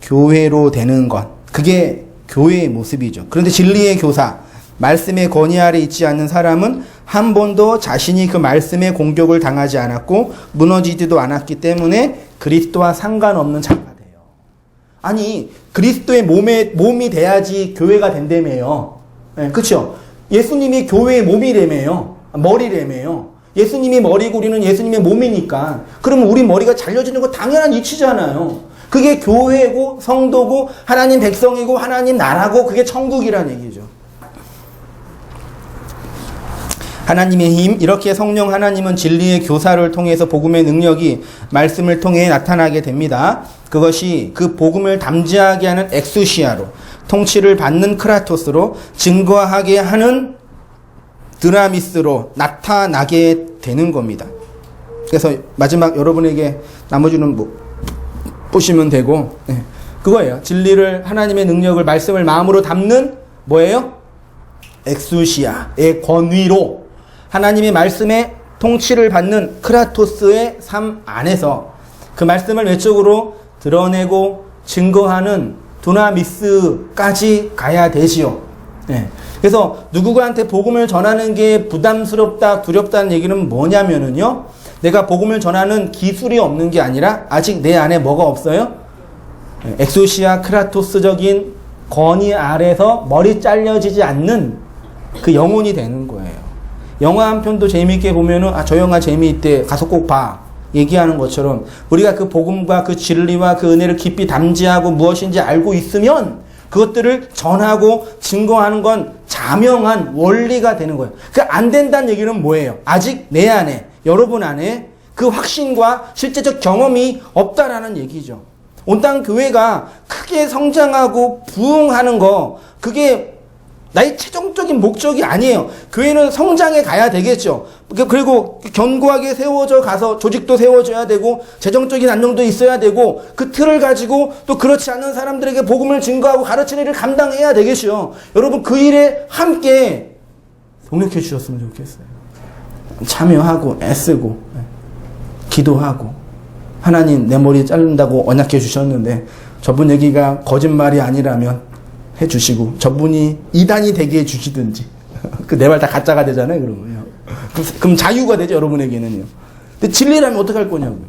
Speaker 1: 교회로 되는 것, 그게 교회의 모습이죠. 그런데 진리의 교사, 말씀의 권위 아래 있지 않는 사람은 한 번도 자신이 그 말씀의 공격을 당하지 않았고 무너지지도 않았기 때문에 그리스도와 상관없는 자가 돼요. 아니, 그리스도의 몸이 돼야지 교회가 된다며요. 네, 그렇죠? 예수님이 교회의 몸이라며요. 머리라며요. 예수님이 머리고 우리는 예수님의 몸이니까 그러면 우리 머리가 잘려지는 거 당연한 이치잖아요. 그게 교회고 성도고 하나님 백성이고 하나님 나라고 그게 천국이란 얘기죠. 하나님의 힘, 이렇게 성령 하나님은 진리의 교사를 통해서 복음의 능력이 말씀을 통해 나타나게 됩니다. 그것이 그 복음을 담지하게 하는 엑수시아로, 통치를 받는 크라토스로, 증거하게 하는 드라미스로 나타나게 되는 겁니다. 그래서 마지막 여러분에게 나머지는 보시면 되고, 네, 그거예요. 진리를, 하나님의 능력을, 말씀을 마음으로 담는 뭐예요? 엑수시아의 권위로 하나님의 말씀에 통치를 받는 크라토스의 삶 안에서 그 말씀을 외적으로 드러내고 증거하는 두나미스까지 가야 되지요. 네. 그래서 누구한테 복음을 전하는 게 부담스럽다, 두렵다는 얘기는 뭐냐면은요, 내가 복음을 전하는 기술이 없는 게 아니라 아직 내 안에 뭐가 없어요? 엑소시아 크라토스적인 권위 아래서 머리 잘려지지 않는 그 영혼이 되는 거예요. 영화 한 편도 재미있게 보면은 저 영화 재미있대, 가서 꼭 봐, 얘기하는 것처럼 우리가 그 복음과 그 진리와 그 은혜를 깊이 담지하고 무엇인지 알고 있으면 그것들을 전하고 증거하는 건 자명한 원리가 되는 거예요. 그 안 된다는 얘기는 뭐예요? 아직 내 안에, 여러분 안에 그 확신과 실제적 경험이 없다라는 얘기죠. 온땅 교회가 크게 성장하고 부흥하는 거, 그게 나의 최종적인 목적이 아니에요. 교회는 성장해 가야 되겠죠. 그리고 견고하게 세워져 가서 조직도 세워져야 되고 재정적인 안정도 있어야 되고 그 틀을 가지고 또 그렇지 않은 사람들에게 복음을 증거하고 가르치는 일을 감당해야 되겠죠. 여러분 그 일에 함께 동력해 주셨으면 좋겠어요. 참여하고 애쓰고 기도하고 하나님 내 머리 자른다고 언약해 주셨는데 저분 얘기가 거짓말이 아니라면 해주시고 저분이 이단이 되게 해주시든지 그 내 말 다 가짜가 되잖아요. 그러면요. 그럼 자유가 되죠, 여러분에게는요. 근데 진리라면 어떡할 거냐고요.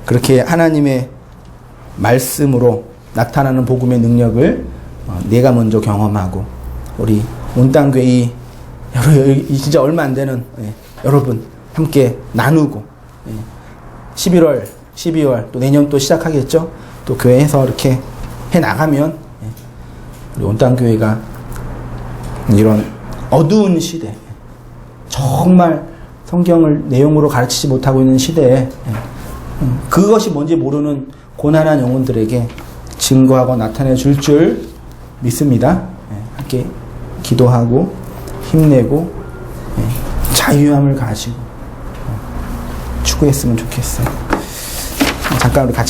Speaker 1: 그렇게 하나님의 말씀으로 나타나는 복음의 능력을 내가 먼저 경험하고 우리 온땅교회 진짜 얼마 안 되는 여러분 함께 나누고 11월, 12월 또 내년 또 시작하겠죠. 또 교회에서 이렇게 해나가면 우리 온땅교회가 이런 어두운 시대, 정말 성경을 내용으로 가르치지 못하고 있는 시대에 그것이 뭔지 모르는 고난한 영혼들에게 증거하고 나타내 줄 믿습니다. 함께 기도하고 힘내고 자유함을 가지고 추구했으면 좋겠어요. 잠깐 우리 같이